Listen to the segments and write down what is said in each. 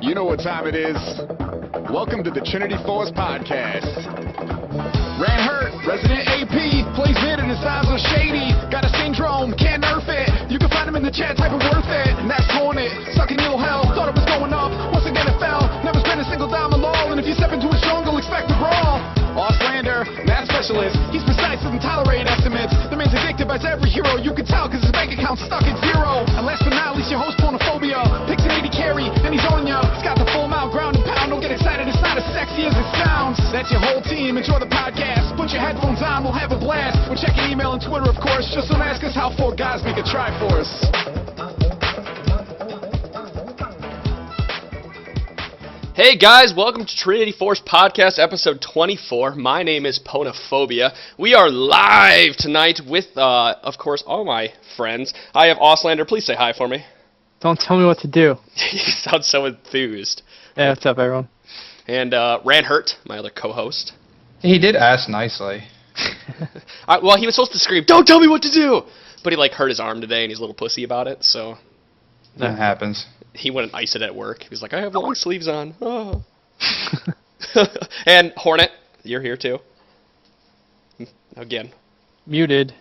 You know what time it is. Welcome to the Trinity Force podcast. Ran Hurt, resident AP, plays mid and his eyes are shady. Got a syndrome, can't nerf it. You can find him in the chat, type of worth it. And that's Hornet, sucking ill hell. Thought it was going up, once again it fell. Never spent a single dime alone, and if you step into his jungle, expect a brawl. Auslander, math specialist, he's precise, doesn't tolerate estimates. The man's addicted by every hero, you can tell cause his bank account's stuck at zero. And last but not least, your host Pornophobia, picks an 80 carry, and he's on ya. He's got the full mount, ground and pound, don't get excited, it's not as sexy as it sounds. That's your whole team, enjoy the podcast, put your headphones on, we'll have a blast. We're checking email and Twitter, of course, just don't ask us how four guys make a Triforce. Hey guys, welcome to Trinity Force Podcast, episode 24. My name is Pornophobia. We are live tonight with, of course, all my friends. I have Auslander. Please say hi for me. Don't tell me what to do. You sound so enthused. Yeah, what's up, everyone? And Ran Hurt, my other co-host. He did ask nicely. Well, he was supposed to scream, "Don't tell me what to do!" But he, hurt his arm today, and he's a little pussy about it, so... That happens. He wouldn't ice it at work. He was like, "I have long sleeves on." Oh. And Hornet, you're here too. Again. Muted.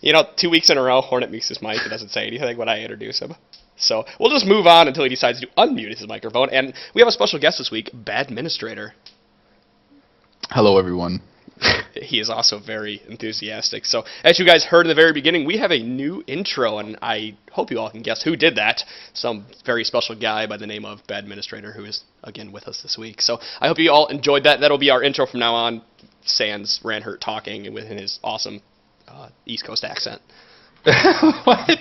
2 weeks in a row, Hornet mutes his mic and doesn't say anything when I introduce him. So we'll just move on until he decides to unmute his microphone. And we have a special guest this week, Badministrator. Hello, everyone. He is also very enthusiastic. So, as you guys heard in the very beginning, we have a new intro, and I hope you all can guess who did that. Some very special guy by the name of Badministrator, who is, again, with us this week. So, I hope you all enjoyed that. That'll be our intro from now on. Sans Ran Hurt talking within his awesome East Coast accent. What?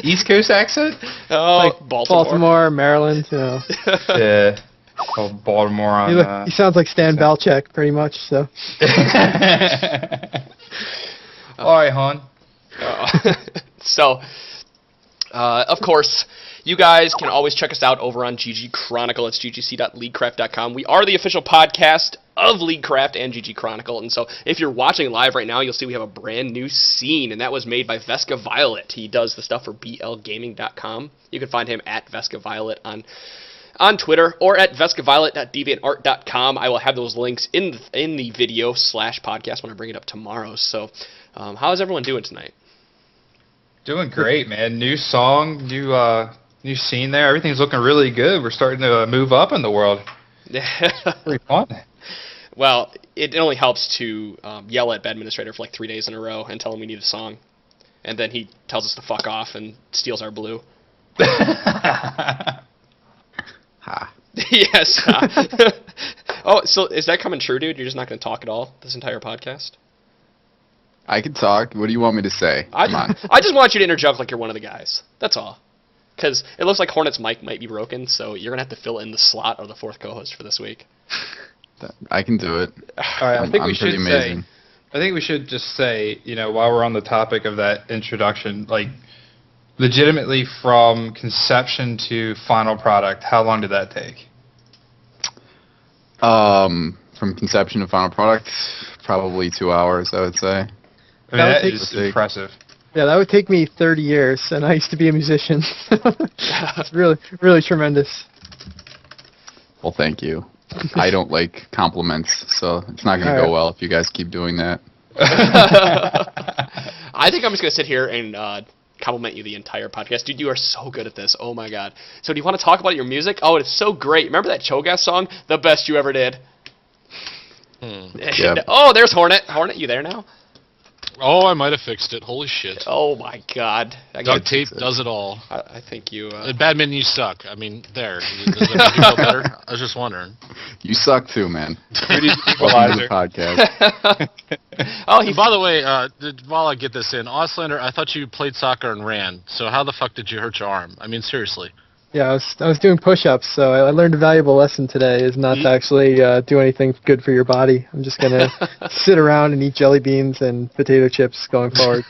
East Coast accent? Oh, Baltimore, Maryland, Yeah. Oh, Baltimore on... He sounds like Stan Balchek, pretty much, so. Alright, hon. So, of course, you guys can always check us out over on GG Chronicle. It's ggc.leaguecraft.com. We are the official podcast of Leaguecraft and GG Chronicle, and so if you're watching live right now, you'll see we have a brand new scene, and that was made by Vesca Violet. He does the stuff for blgaming.com. You can find him at Vesca Violet on Twitter or at vescaviolet.deviantart.com. I will have those links in the video / podcast when I bring it up tomorrow. So, how is everyone doing tonight? Doing great, man. New song, new scene there. Everything's looking really good. We're starting to move up in the world. Pretty fun. Well, it only helps to yell at Badministrator for 3 days in a row and tell him we need a song. And then he tells us to fuck off and steals our blue. Ha. Yes. Oh, so is that coming true, dude? You're just not going to talk at all this entire podcast? I can talk. What do you want me to say? Come on. I just want you to interject like you're one of the guys. That's all. Because it looks like Hornet's mic might be broken, so you're going to have to fill in the slot of the fourth co-host for this week. I can do it. Alright, I think I'm we should amazing. I think we should just say, while we're on the topic of that introduction, legitimately from conception to final product, how long did that take? From conception to final product, probably 2 hours, I would say. I mean, that is impressive. Yeah, that would take me 30 years, and I used to be a musician. It's really, really tremendous. Well, thank you. I don't like compliments, so it's not going to go well if you guys keep doing that. I think I'm just going to sit here and compliment you the entire podcast. Dude, you are so good at this. Oh my god. So do you want to talk about your music? Oh, it's so great. Remember that Cho'Gath song? The best you ever did. Yep. Oh, there's Hornet. Hornet, you there now? Oh, I might have fixed it. Holy shit. Oh my god. Duct tape does it all. I think you... Badminton, you suck. I mean, there. Does that make you feel better? I was just wondering. You suck too, man. Welcome to the podcast. Oh, by the way, while I get this in, Auslander, I thought you played soccer and ran. So how the fuck did you hurt your arm? I mean, seriously. Yeah, I was doing push-ups, so I learned a valuable lesson today, is not to actually do anything good for your body. I'm just going to sit around and eat jelly beans and potato chips going forward.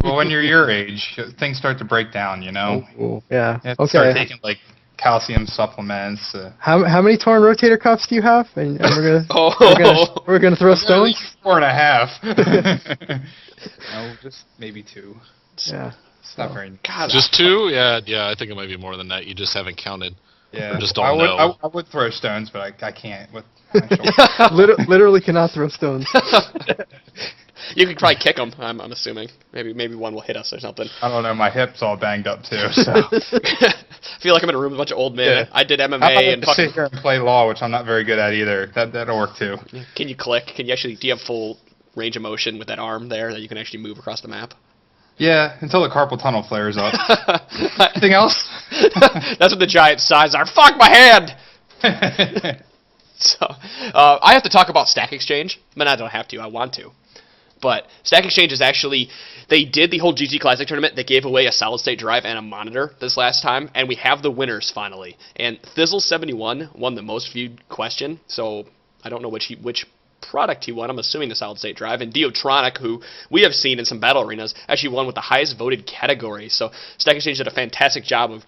Well, when you're your age, things start to break down, Ooh, yeah. You have to start taking, calcium supplements. How many torn rotator cuffs do you have? And we're gonna throw stones? 4.5. No, just maybe 2. Yeah. It's not very... God, just 2? Yeah, I think it might be more than that. You just haven't counted. Yeah. Or just don't would, know. I would throw stones, but I can't with my shoulder. Literally cannot throw stones. You could probably kick them. I'm assuming. Maybe one will hit us or something. I don't know. My hip's all banged up too. So. I feel like I'm in a room with a bunch of old men. Yeah. I did How about MMA and just fucking. sit here and play law, which I'm not very good at either. That'll work too. Can you click? Can you actually? Do you have full range of motion with that arm there that you can actually move across the map? Yeah, until the carpal tunnel flares up. Anything else? That's what the giant size are. Fuck my hand. So I have to talk about Stack Exchange. I mean, I don't have to. I want to. But Stack Exchange is actually, they did the whole GT Classic tournament. They gave away a solid-state drive and a monitor this last time, and we have the winners finally. And Thizzle71 won the most viewed question, so I don't know which product he won. I'm assuming the solid-state drive. And Diotronic, who we have seen in some battle arenas, actually won with the highest voted category. So Stack Exchange did a fantastic job of,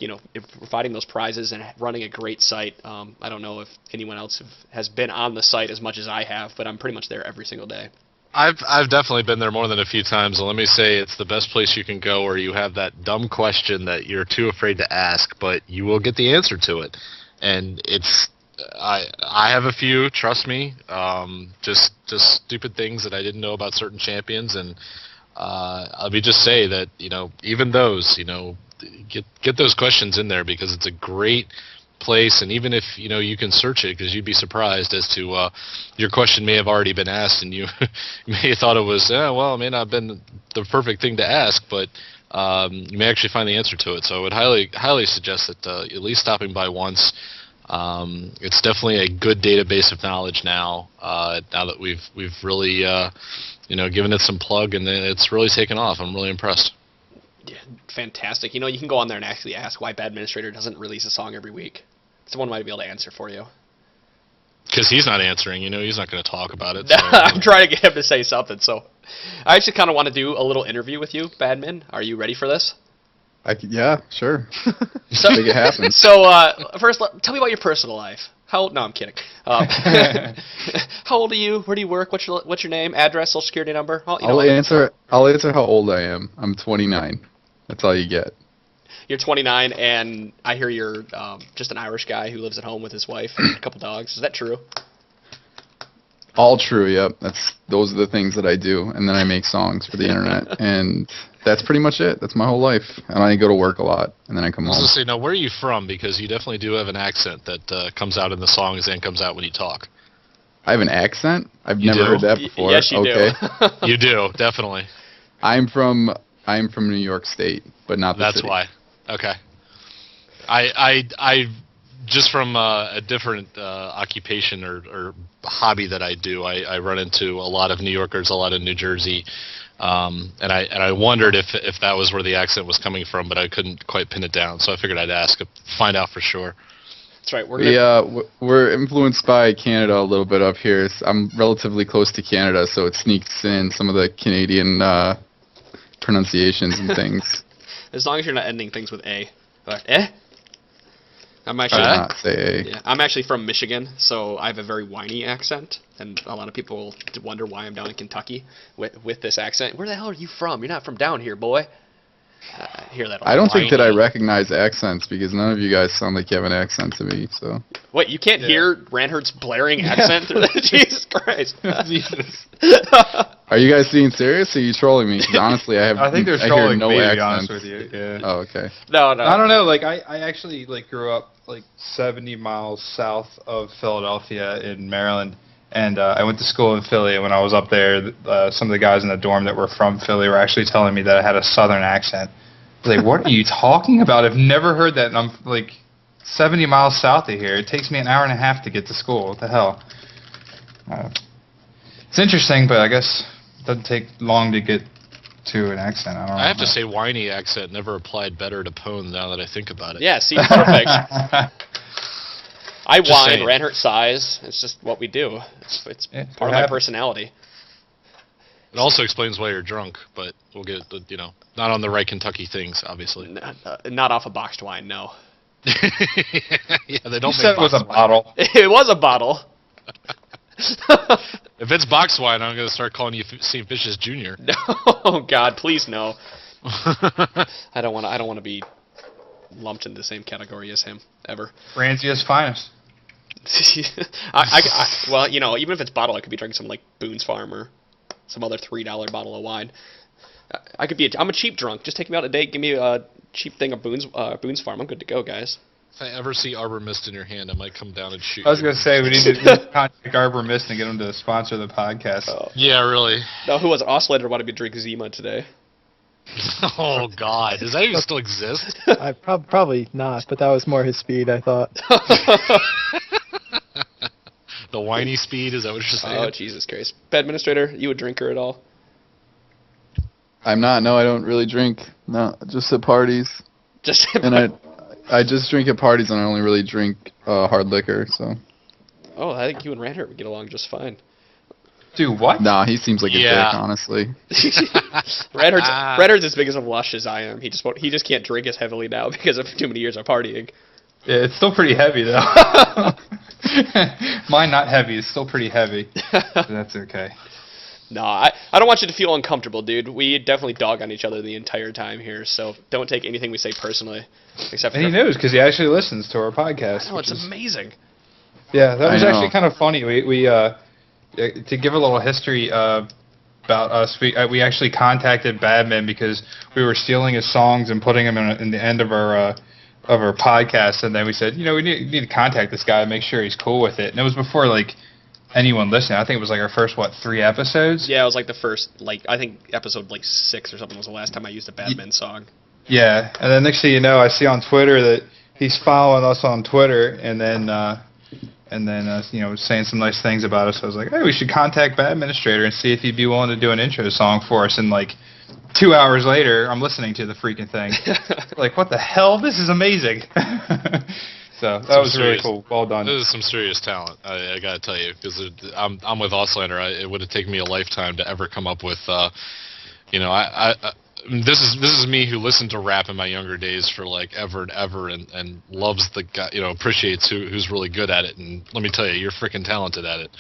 providing those prizes and running a great site. I don't know if anyone else has been on the site as much as I have, but I'm pretty much there every single day. I've definitely been there more than a few times, and let me say it's the best place you can go where you have that dumb question that you're too afraid to ask, but you will get the answer to it. And it's I have a few, trust me, just stupid things that I didn't know about certain champions, and let me just say that even those get those questions in there because it's a great place, and even if you can search it, because you'd be surprised as to your question may have already been asked and you may have thought it was it may not have been the perfect thing to ask, but you may actually find the answer to it. So I would highly suggest that at least stopping by once. It's definitely a good database of knowledge now that we've really given it some plug, and it's really taken off. I'm really impressed. Yeah, fantastic. You can go on there and actually ask why Badministrator doesn't release a song every week. Someone might be able to answer for you. Because he's not answering, he's not going to talk about it. So, So, I'm trying to get him to say something. So, I actually kind of want to do a little interview with you, Badmin. Are you ready for this? Yeah, sure. So, Make it happen. So, first, tell me about your personal life. How old? No, I'm kidding. How old are you? Where do you work? What's your name, address, social security number? I'll answer how old I am. I'm 29. That's all you get. You're 29, and I hear you're just an Irish guy who lives at home with his wife and a couple dogs. Is that true? All true, yep. Those are the things that I do, and then I make songs for the internet, and that's pretty much it. That's my whole life, and I go to work a lot, and then I come I was home. going to say, now, where are you from? Because you definitely do have an accent that comes out in the songs and comes out when you talk. I have an accent? I've You never do? heard that before. Yes, you okay. do. You do, definitely. I'm from New York State, but not the That's city. why. Okay. I just from a different occupation or hobby that I do, I run into a lot of New Yorkers, a lot of New Jersey, and I wondered if that was where the accent was coming from, but I couldn't quite pin it down, so I figured I'd ask, find out for sure. That's right. We're influenced by Canada a little bit up here. I'm relatively close to Canada, so it sneaks in some of the Canadian pronunciations and things. As long as you're not ending things with A. Eh? I'm actually I did not say A. Yeah, I'm actually from Michigan, so I have a very whiny accent, and a lot of people wonder why I'm down in Kentucky with this accent. Where the hell are you from? You're not from down here, boy. I hear that. I don't think that I whiny. recognize accents because none of you guys sound like you have an accent to me. So Wait, you can't hear Ranhert's blaring accent through that? Jesus Christ. Jesus. are you guys being serious or are you trolling me? 'Cause honestly, I think they're hear trolling no me, to be accents. honest with you. Yeah. Oh, okay. No. I don't know. Like I actually grew up 70 miles south of Philadelphia in Maryland, and I went to school in Philly. And when I was up there, some of the guys in the dorm that were from Philly were actually telling me that I had a southern accent. I was like, what are you talking about? I've never heard that, and I'm 70 miles south of here. It takes me an hour and a half to get to school. What the hell? It's interesting, but I guess it doesn't take long to get to an accent. I don't know. I have to say, whiny accent never applied better to Pwn now that I think about it. Yeah, see, perfect. I Just whine, saying. Ranhert sighs. It's just what we do. It's Yeah, part of what my happens. personality. It also explains why you're drunk, but we'll get not on the right Kentucky things, obviously. Not off a boxed wine, no. Yeah, they don't You said it was a boxed wine. bottle. It was a bottle. If it's box wine, I'm going to start calling you St. Vicious Jr. No, God, please no. I don't want to be lumped in the same category as him ever. Ranzia's finest. Well, you know, even if it's bottled, I could be drinking some like Boone's Farm or some other $3 bottle of wine. I could be. I'm a cheap drunk. Just take me out a date. Give me a cheap thing of Boone's Farm. I'm good to go, guys. If I ever see Arbor Mist in your hand, I might come down and shoot I was you. going to say, we need to contact Arbor Mist and get them to sponsor the podcast. Oh. Yeah, really. No, who was it? Oscillator wanted me to drink Zima today. Oh, God. Does that even still exist? I probably not, but that was more his speed, I thought. The whiny speed, is that what you're saying? Oh, Jesus Christ. Badministrator, you a drinker at all? I'm not. No, I don't really drink. No, just at parties. Just And I just drink at parties, and I only really drink hard liquor. So. Oh, I think you and Ranhert would get along just fine. Dude, what? Nah, he seems like a Yeah. dick, honestly. Ranhert's as big as a lush as I am. He just can't drink as heavily now because of too many years of partying. Yeah, it's still pretty heavy, though. Mine not heavy. It's still pretty heavy. But that's okay. No, I don't want you to feel uncomfortable, dude. We definitely dog on each other the entire time here, so don't take anything we say personally. Except for And he knows because he actually listens to our podcast. Oh, which it's is- amazing. Yeah, that I was know. actually kind of funny. We to give a little history about us, we actually contacted Badman because we were stealing his songs and putting them in the end of our podcast, and then we said, you know, we need to contact this guy and make sure he's cool with it. And it was before like anyone listening. I think it was like our first 3 episodes. Yeah, it was like the first, I think episode 6 or something was the last time I used a Badman song. Yeah, and then next thing you know, I see on Twitter that he's following us on Twitter, and then you know, saying some nice things about us. I was like, hey, we should contact Badministrator and see if he'd be willing to do an intro song for us. And like 2 hours later, I'm listening to the freaking thing. Like, what the hell? This is amazing. So that was really cool. Well done. This is some serious talent, I gotta tell you, because I'm with Auslander. It would have taken me a lifetime to ever come up with, you know, this is me who listened to rap in my younger days for like ever and ever, and loves the guy, you know, appreciates who's really good at it. And let me tell you, you're freaking talented at it.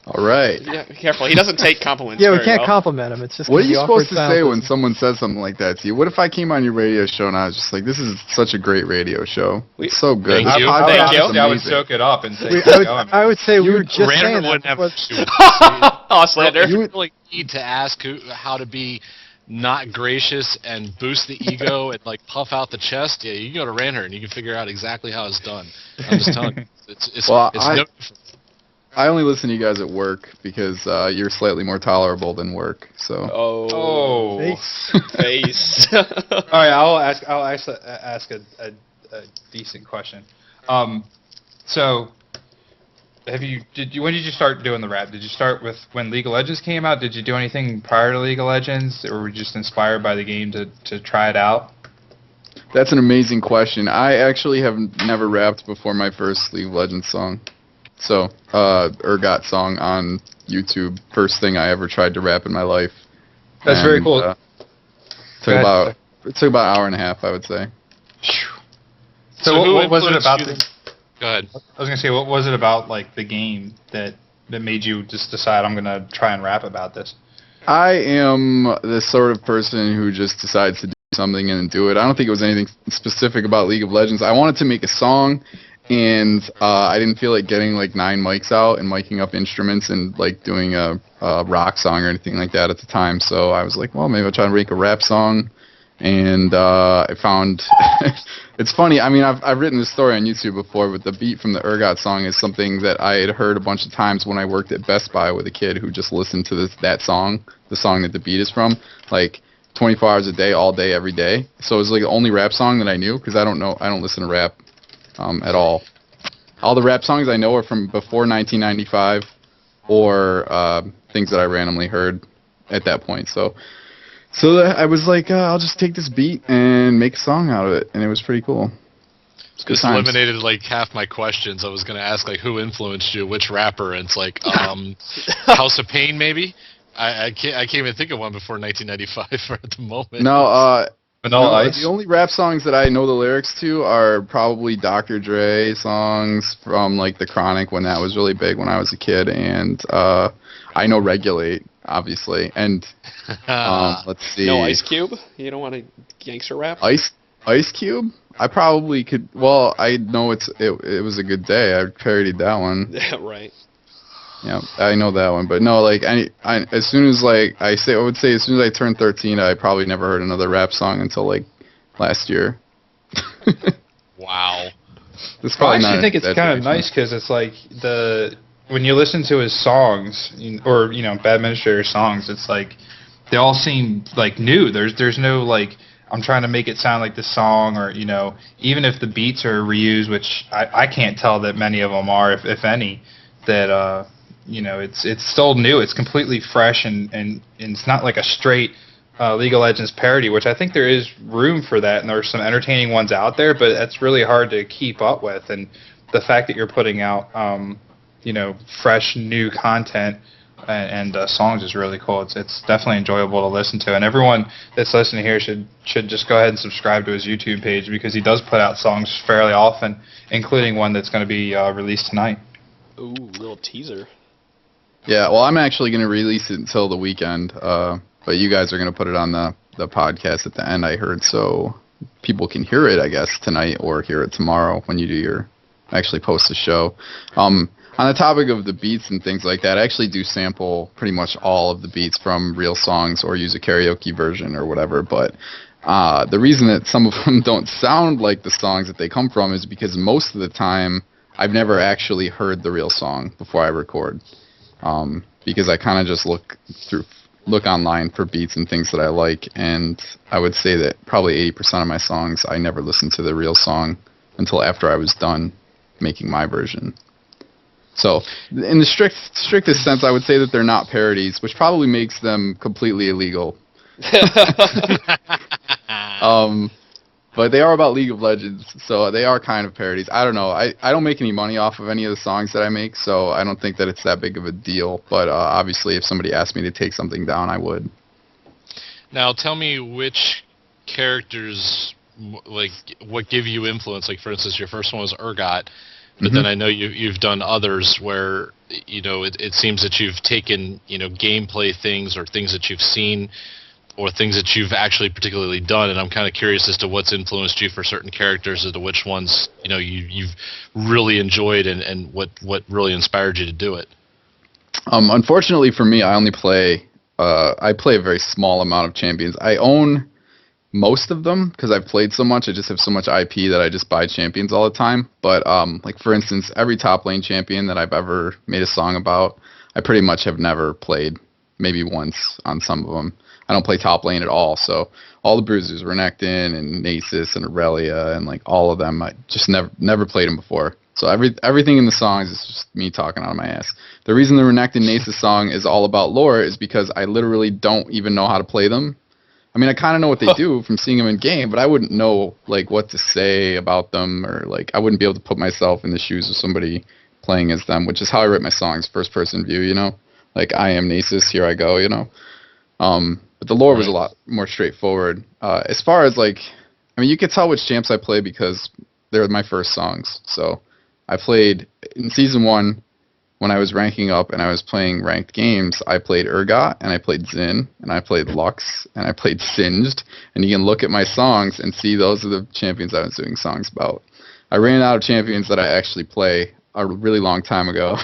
All right. Yeah, be careful. He doesn't take compliments. Yeah, we very can't well. compliment him. It's just What are gonna be you awkward supposed to say when silence. someone says something like that to you? What if I came on your radio show and I was just like, "This is such a great radio show. It's so good. Thank This you. podcast Thank is you. I would amazing." soak it up and say, I would say we were just Random saying wouldn't that. have before- Auslander. You really need to ask how to be not gracious and boost the ego and like puff out the chest. Yeah, you can go to Ranher and you can figure out exactly how it's done. I'm just telling you, it's Well, no I only listen to you guys at work because you're slightly more tolerable than work. So. Oh. Face. Face. All right, I'll ask a decent question. So, when did you start doing the rap? Did you start with when League of Legends came out? Did you do anything prior to League of Legends, or were you just inspired by the game to try it out? That's an amazing question. I actually have never rapped before my first League of Legends song. So, Urgot song on YouTube. First thing I ever tried to rap in my life. That's very cool. It Go ahead. took about an hour and a half, I would say. So who what was it influenced about you the? Go ahead. I was gonna say, what was it about like the game that made you just decide I'm gonna try and rap about this? I am the sort of person who just decides to do something and do it. I don't think it was anything specific about League of Legends. I wanted to make a song, and I didn't feel like getting like 9 mics out and miking up instruments and like doing a rock song or anything like that at the time. So I was like, well, maybe I'll try to make a rap song. And I found it's funny. I mean, I've written this story on YouTube before, but the beat from the Urgot song is something that I had heard a bunch of times when I worked at Best Buy with a kid who just listened to that song, the song that the beat is from, like 24 hours a day, all day, every day. So it was like the only rap song that I knew because I don't listen to rap at all. All the rap songs I know are from before 1995 or things that I randomly heard at that point. So I was like, I'll just take this beat and make a song out of it, and it was pretty cool. It's good This times. eliminated like half my questions. I was gonna ask like who influenced you, which rapper, and it's like House of Pain maybe. I can't even think of one before 1995 at the moment. No, Vanilla no, Ice. the only rap songs that I know the lyrics to are probably Dr. Dre songs from like The Chronic when that was really big when I was a kid, and I know Regulate, obviously, and let's see. No Ice Cube? You don't want a gangster rap? Ice Ice Cube? I probably could. Well, I know it was a good day. I parodied that one. Yeah, right. Yeah, I know that one. But no, like as soon as like I would say as soon as I turned 13, I probably never heard another rap song until like last year. Wow. I actually think it's kind of nice because it's like when you listen to his songs or Bad Administrator songs, it's like they all seem like new. There's no like I'm trying to make it sound like this song or even if the beats are reused, which I can't tell that many of them are, if any, that it's still new. It's completely fresh and it's not like a straight League of Legends parody, which I think there is room for that, and there's some entertaining ones out there, but that's really hard to keep up with. And the fact that you're putting out, fresh new content and songs is really cool. It's definitely enjoyable to listen to, and everyone that's listening here should just go ahead and subscribe to his YouTube page because he does put out songs fairly often, including one that's going to be released tonight. Ooh, little teaser. Yeah, well, I'm actually going to release it until the weekend. But you guys are going to put it on the podcast at the end, I heard, so people can hear it, I guess, tonight or hear it tomorrow when you actually post the show. On the topic of the beats and things like that, I actually do sample pretty much all of the beats from real songs or use a karaoke version or whatever, but the reason that some of them don't sound like the songs that they come from is because most of the time I've never actually heard the real song before I record, because I kind of just look online for beats and things that I like, and I would say that probably 80% of my songs I never listened to the real song until after I was done making my version. So in the strictest sense, I would say that they're not parodies, which probably makes them completely illegal. But they are about League of Legends, so they are kind of parodies. I don't know. I don't make any money off of any of the songs that I make, so I don't think that it's that big of a deal. But obviously, if somebody asked me to take something down, I would. Now, tell me which characters, like, what give you influence. Like, for instance, your first one was Urgot, but then I know you've done others where, it seems that you've taken, gameplay things or things that you've seen or things that you've actually particularly done, and I'm kind of curious as to what's influenced you for certain characters, as to which ones you've really enjoyed and what really inspired you to do it. Unfortunately for me, I only play a very small amount of champions. I own most of them because I've played so much. I just have so much IP that I just buy champions all the time. But like for instance, every top lane champion that I've ever made a song about, I pretty much have never played, maybe once on some of them. I don't play top lane at all, so all the bruisers, Renekton and Nasus and Aurelia and like all of them, I just never played them before. So everything in the songs is just me talking out of my ass. The reason the Renekton Nasus song is all about lore is because I literally don't even know how to play them. I mean, I kind of know what they do from seeing them in game, but I wouldn't know like what to say about them, or like I wouldn't be able to put myself in the shoes of somebody playing as them, which is how I write my songs, first person view, like I am Nasus, here I go, But the lore was a lot more straightforward. As far as you could tell which champs I play because they're my first songs. So I played in Season 1 when I was ranking up and I was playing ranked games. I played Urgot and I played Xin and I played Lux and I played Singed. And you can look at my songs and see those are the champions I was doing songs about. I ran out of champions that I actually play a really long time ago.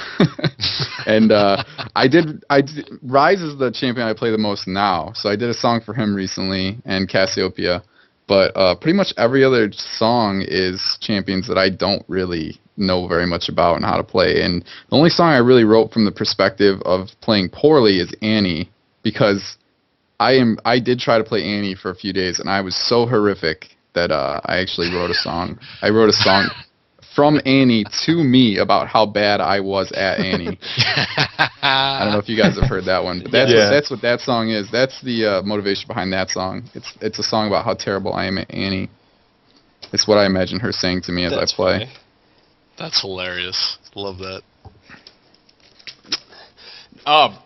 And Ryze is the champion I play the most now, so I did a song for him recently, and Cassiopeia, but pretty much every other song is champions that I don't really know very much about and how to play. And the only song I really wrote from the perspective of playing poorly is Annie, because I did try to play Annie for a few days, and I was so horrific that I actually wrote a song. I wrote a song from Annie to me about how bad I was at Annie. I don't know if you guys have heard that one, but that's what that song is. That's the motivation behind that song. It's a song about how terrible I am at Annie. It's what I imagine her saying to me as I play. Funny. That's hilarious. Love that.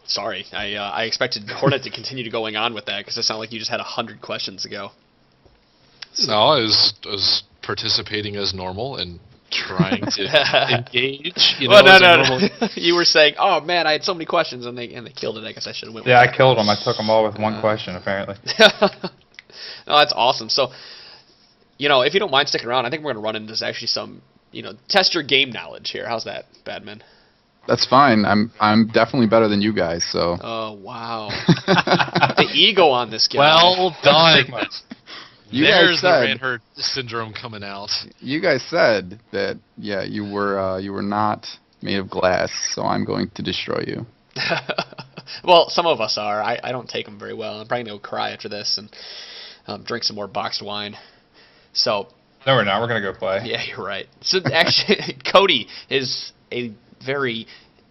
Sorry. I expected Hornet to continue to going on with that because it sounded like you just had 100 questions to go. No, I was participating as normal and trying to engage. No. You were saying, "Oh man, I had so many questions," and they killed it. I guess I should have went. Yeah, I killed them. I took them all with one question, apparently. No, that's awesome. So, if you don't mind sticking around, I think we're going to run into actually some, test your game knowledge here. How's that, Badman? That's fine. I'm definitely better than you guys. So. Oh wow, the ego on this guy. Well done. guys There's the said, Reinhardt syndrome coming out. You guys said that, yeah, you were not made of glass, so I'm going to destroy you. Well, some of us are. I don't take them very well. I'm probably going to go cry after this and drink some more boxed wine. So. No, we're not. We're going to go play. Yeah, you're right. So actually, Cody is a very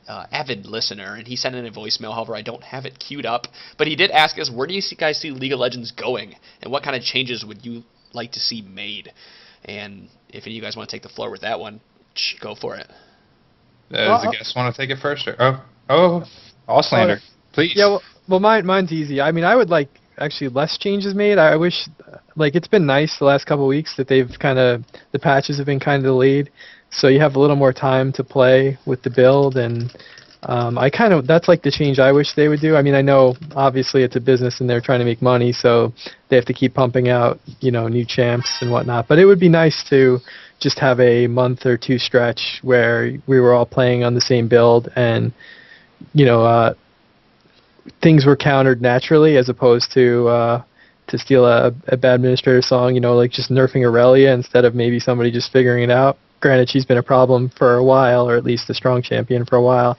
avid listener, and he sent in a voicemail. However, I don't have it queued up. But he did ask us, where do you guys see League of Legends going, and what kind of changes would you like to see made? And if any of you guys want to take the floor with that one, go for it. Does the guest want to take it first? Or, Auslander, please. Yeah, well, mine's easy. I mean, I would like actually less changes made. I wish, it's been nice the last couple of weeks that the patches have been kind of delayed. So you have a little more time to play with the build, and that's like the change I wish they would do. I mean, I know obviously it's a business and they're trying to make money, so they have to keep pumping out, new champs and whatnot. But it would be nice to just have a month or two stretch where we were all playing on the same build, and things were countered naturally as opposed to steal a Badministrator song, like just nerfing Aurelia instead of maybe somebody just figuring it out. Granted, she's been a problem for a while, or at least a strong champion for a while.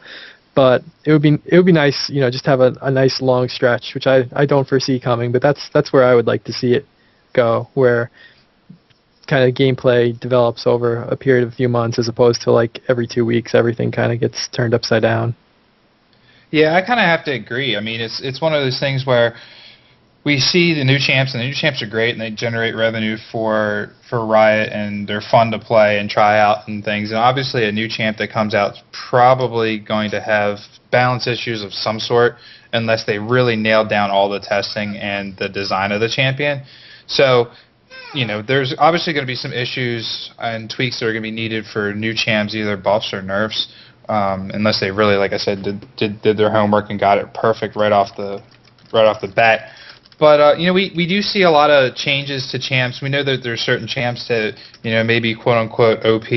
But it would be nice, just have a nice long stretch, which I don't foresee coming. But that's where I would like to see it go, where kind of gameplay develops over a period of a few months, as opposed to like every 2 weeks, everything kind of gets turned upside down. Yeah, I kind of have to agree. I mean, it's one of those things where we see the new champs, and the new champs are great, and they generate revenue for Riot, and they're fun to play and try out and things. And obviously, a new champ that comes out is probably going to have balance issues of some sort, unless they really nail down all the testing and the design of the champion. So, there's obviously going to be some issues and tweaks that are going to be needed for new champs, either buffs or nerfs, unless they really, like I said, did their homework and got it perfect right off the bat. But, we do see a lot of changes to champs. We know that there's certain champs that, maybe quote-unquote OP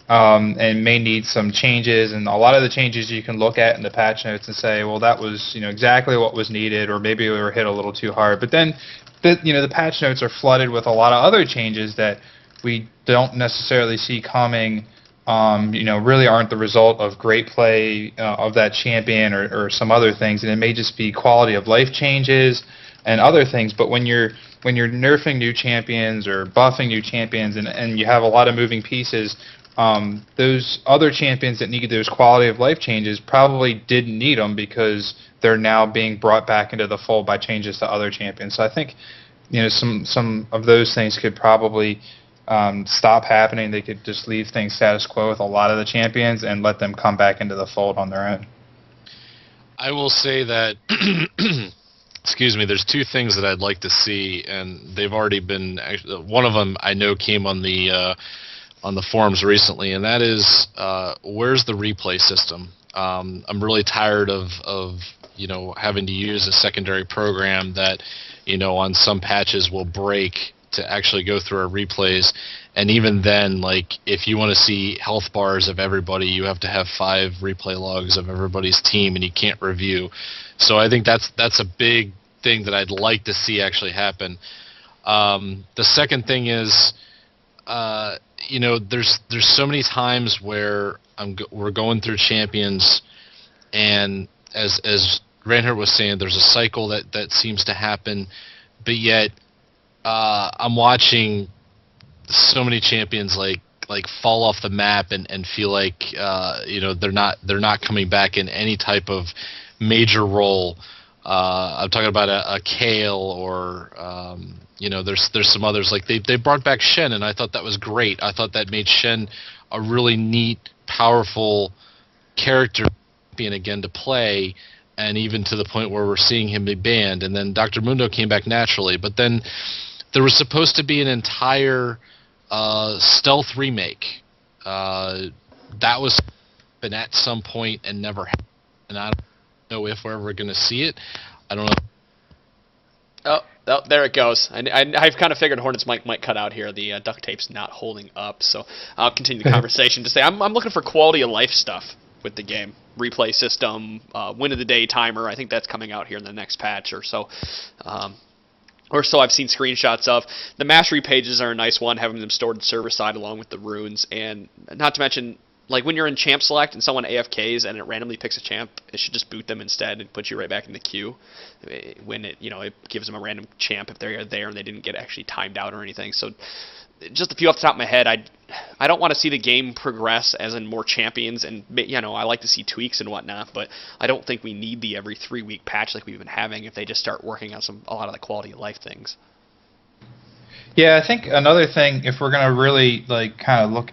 and may need some changes. And a lot of the changes you can look at in the patch notes and say, well, that was, exactly what was needed, or maybe we were hit a little too hard. But then, the patch notes are flooded with a lot of other changes that we don't necessarily see coming, really aren't the result of great play of that champion or some other things. And it may just be quality of life changes and other things. But when you're nerfing new champions or buffing new champions, and you have a lot of moving pieces, those other champions that need those quality of life changes probably didn't need them, because they're now being brought back into the fold by changes to other champions. So I think some of those things could probably stop happening. They could just leave things status quo with a lot of the champions and let them come back into the fold on their own. I will say that excuse me, there's two things that I'd like to see, and they've already been. One of them I know came on the forums recently, and that is where's the replay system? I'm really tired of having to use a secondary program that on some patches will break to actually go through our replays. And even then, like, if you want to see health bars of everybody, you have to have 5 replay logs of everybody's team, and you can't review. So I think that's a big thing that I'd like to see actually happen. The second thing is, there's so many times where we're going through champions, and as Reinhardt was saying, there's a cycle that seems to happen, but yet I'm watching so many champions like fall off the map and feel like they're not coming back in any type of major role. I'm talking about a Kale, or there's some others, like they brought back Shen, and I thought that was great. I thought that made Shen a really neat, powerful character being again to play, and even to the point where we're seeing him be banned. And then Dr. Mundo came back naturally, but then there was supposed to be an entire stealth remake that was been at some point and never happened, and I don't know if we're ever going to see it. I don't know. Oh, there it goes. I've kind of figured Hornets might cut out here. The duct tape's not holding up, so I'll continue the conversation to say I'm looking for quality of life stuff with the game. Replay system, win of the day timer. I think that's coming out here in the next patch or so. Or so I've seen screenshots of. The mastery pages are a nice one, having them stored server side along with the runes, and not to mention, like when you're in champ select and someone AFKs and it randomly picks a champ, it should just boot them instead and put you right back in the queue. When it gives them a random champ if they're there and they didn't get actually timed out or anything. So just a few off the top of my head, I don't want to see the game progress as in more champions, and I like to see tweaks and whatnot, but I don't think we need the every 3-week patch like we've been having if they just start working on a lot of the quality of life things. Yeah, I think another thing, if we're gonna really kind of look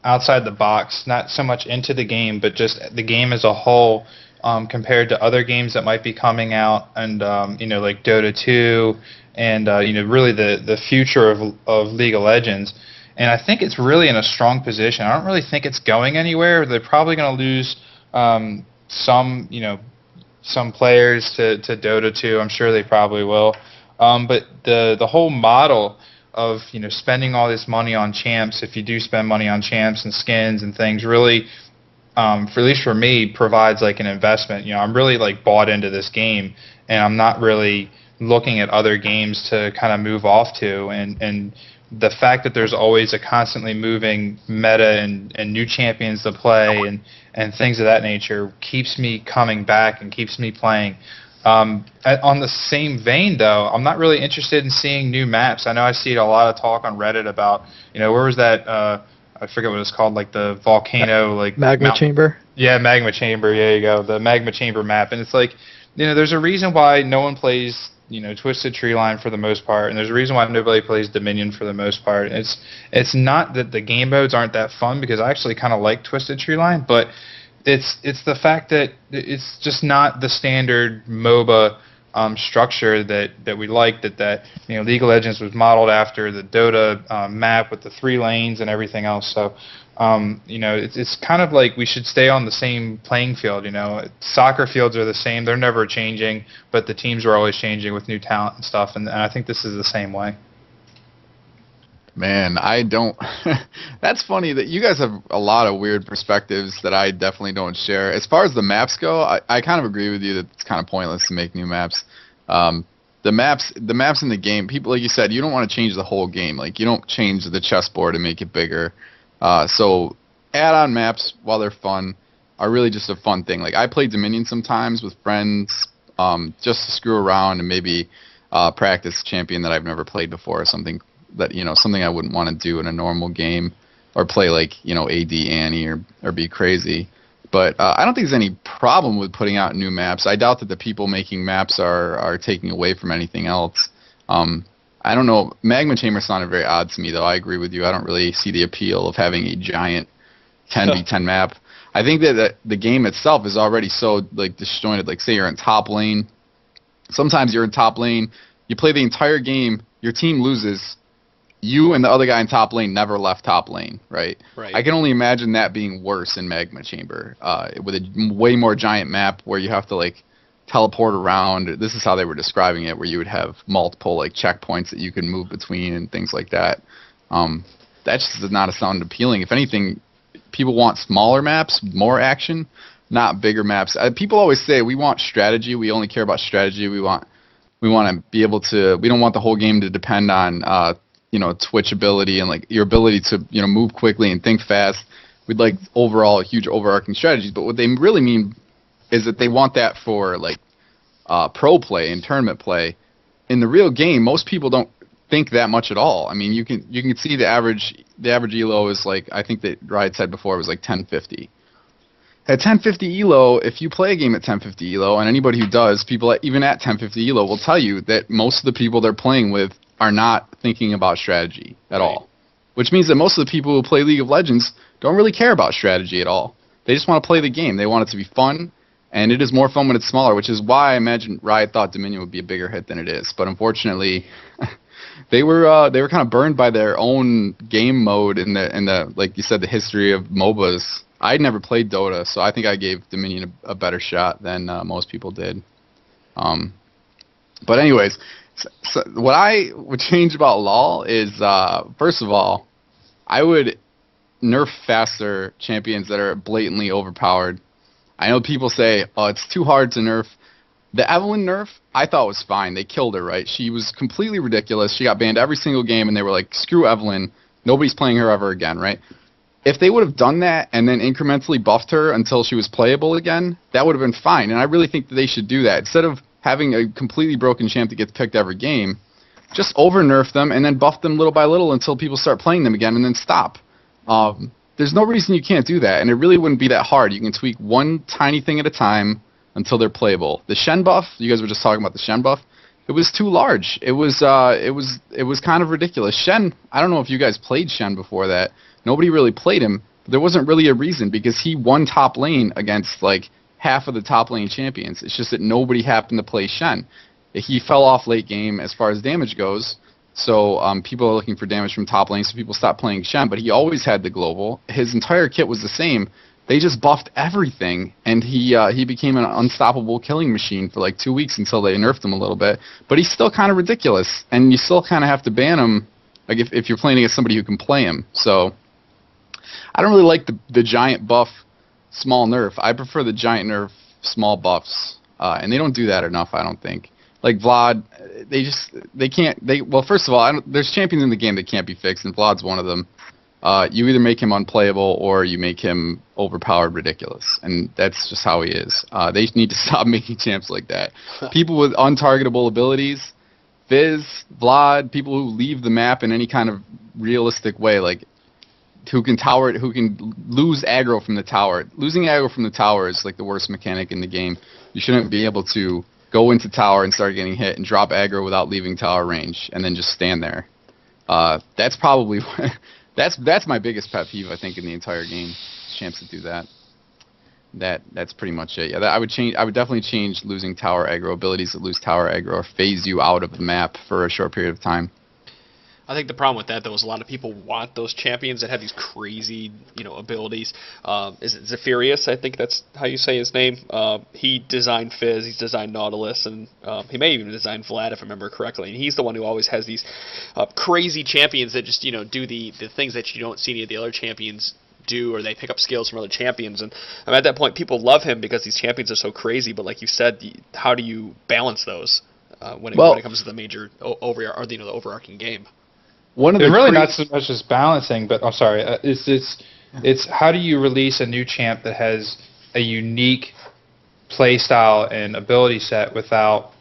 outside the box, not so much into the game, but just the game as a whole, compared to other games that might be coming out, and like Dota 2, and really the future of League of Legends. And I think it's really in a strong position. I don't really think it's going anywhere. They're probably going to lose some players to Dota 2. I'm sure they probably will. But the whole model of spending all this money on champs, if you do spend money on champs and skins and things, really, at least for me, provides like an investment. I'm really bought into this game, and I'm not really looking at other games to kind of move off to, and the fact that there's always a constantly moving meta and new champions to play and things of that nature keeps me coming back and keeps me playing. On the same vein, though, I'm not really interested in seeing new maps. I know I see a lot of talk on Reddit about, where was that, I forget what it's called, like the volcano, Magma Chamber? Yeah, Magma Chamber, there you go, the Magma Chamber map. And it's like, there's a reason why no one plays Twisted Treeline for the most part, and there's a reason why nobody plays Dominion for the most part. It's not that the game modes aren't that fun, because I actually kind of like Twisted Treeline, but it's the fact that it's just not the standard MOBA structure that we like, that League of Legends was modeled after, the Dota map with the 3 lanes and everything else. So it's kind of like we should stay on the same playing field. Soccer fields are the same; they're never changing, but the teams are always changing with new talent and stuff. And I think this is the same way. Man, I don't. That's funny that you guys have a lot of weird perspectives that I definitely don't share. As far as the maps go, I kind of agree with you that it's kind of pointless to make new maps. The maps in the game, people, like you said, you don't want to change the whole game. Like, you don't change the chessboard and make it bigger. So add-on maps, while they're fun, are really just a fun thing. Like, I play Dominion sometimes with friends, just to screw around and maybe practice a champion that I've never played before, or something that something I wouldn't want to do in a normal game, or play AD Annie or be crazy. But I don't think there's any problem with putting out new maps. I doubt that the people making maps are taking away from anything else. I don't know. Magma Chamber sounded very odd to me, though. I agree with you. I don't really see the appeal of having a giant 10v10 map. I think that the game itself is already so disjointed. Like, say you're in top lane. Sometimes you're in top lane. You play the entire game. Your team loses. You and the other guy in top lane never left top lane, right? Right. I can only imagine that being worse in Magma Chamber, with a way more giant map where you have to teleport around. This is how they were describing it, where you would have multiple checkpoints that you can move between and things like that. That just does not sound appealing. If anything, people want smaller maps, more action, not bigger maps. People always say we want strategy. We only care about strategy. We want to be able to. We don't want the whole game to depend on Twitch ability and your ability to move quickly and think fast. We'd like overall huge overarching strategies, but what they really mean is that they want that for pro play and tournament play. In the real game, most people don't think that much at all. I mean, you can see the average elo is I think that Riot said before, it was 1050. At 1050 elo, if you play a game at 1050 elo, and anybody who does, people even at 1050 elo will tell you that most of the people they're playing with are not thinking about strategy at all. Which means that most of the people who play League of Legends don't really care about strategy at all. They just want to play the game. They want it to be fun, and it is more fun when it's smaller, which is why I imagine Riot thought Dominion would be a bigger hit than it is. But unfortunately, they were kind of burned by their own game mode in the like you said, the history of MOBAs. I'd never played Dota, so I think I gave Dominion a better shot than most people did. But anyways, So what I would change about LoL is, first of all, I would nerf faster champions that are blatantly overpowered. I know people say, oh, it's too hard to nerf. The Evelyn nerf, I thought was fine. They killed her, right? She was completely ridiculous. She got banned every single game, and they were like, screw Evelyn. Nobody's playing her ever again, right? If they would have done that and then incrementally buffed her until she was playable again, that would have been fine. And I really think that they should do that. Instead of having a completely broken champ that gets picked every game, just over-nerf them and then buff them little by little until people start playing them again and then stop. There's no reason you can't do that, and it really wouldn't be that hard. You can tweak one tiny thing at a time until they're playable. The Shen buff, you guys were just talking about the Shen buff, it was too large. It was kind of ridiculous. Shen, I don't know if you guys played Shen before that. Nobody really played him. But there wasn't really a reason because he won top lane against like half of the top lane champions. It's just that nobody happened to play Shen. He fell off late game as far as damage goes. So people are looking for damage from top lane, so people stopped playing Shen. But he always had the global. His entire kit was the same. They just buffed everything, and he became an unstoppable killing machine for like 2 weeks until they nerfed him a little bit. But he's still kind of ridiculous, and you still kind of have to ban him, like if you're playing against somebody who can play him. So I don't really like the giant buff small nerf. I prefer the giant nerf small buffs, and they don't do that enough, I don't think. Like Vlad, well, first of all, there's champions in the game that can't be fixed, and Vlad's one of them. You either make him unplayable or you make him overpowered ridiculous, and that's just how he is. They need to stop making champs like that. People with untargetable abilities, Fizz, Vlad, people who leave the map in any kind of realistic way, like who can lose aggro from the tower. Losing aggro from the tower is like the worst mechanic in the game. You shouldn't be able to go into tower and start getting hit and drop aggro without leaving tower range and then just stand there. That's probably that's my biggest pet peeve, I think, in the entire game. Champs that do that. That's pretty much it. Yeah, I would definitely change losing tower aggro, abilities that lose tower aggro or phase you out of the map for a short period of time. I think the problem with that, though, is a lot of people want those champions that have these crazy, abilities. Is it Zephyrius? I think that's how you say his name. He designed Fizz, he's designed Nautilus, and he may even design Vlad, if I remember correctly. And he's the one who always has these crazy champions that just, do the things that you don't see any of the other champions do, or they pick up skills from other champions. And at that point, people love him because these champions are so crazy. But like you said, how do you balance those when it comes to the major the overarching game? It's really not so much as balancing, but I'm sorry. It's how do you release a new champ that has a unique play style and ability set without,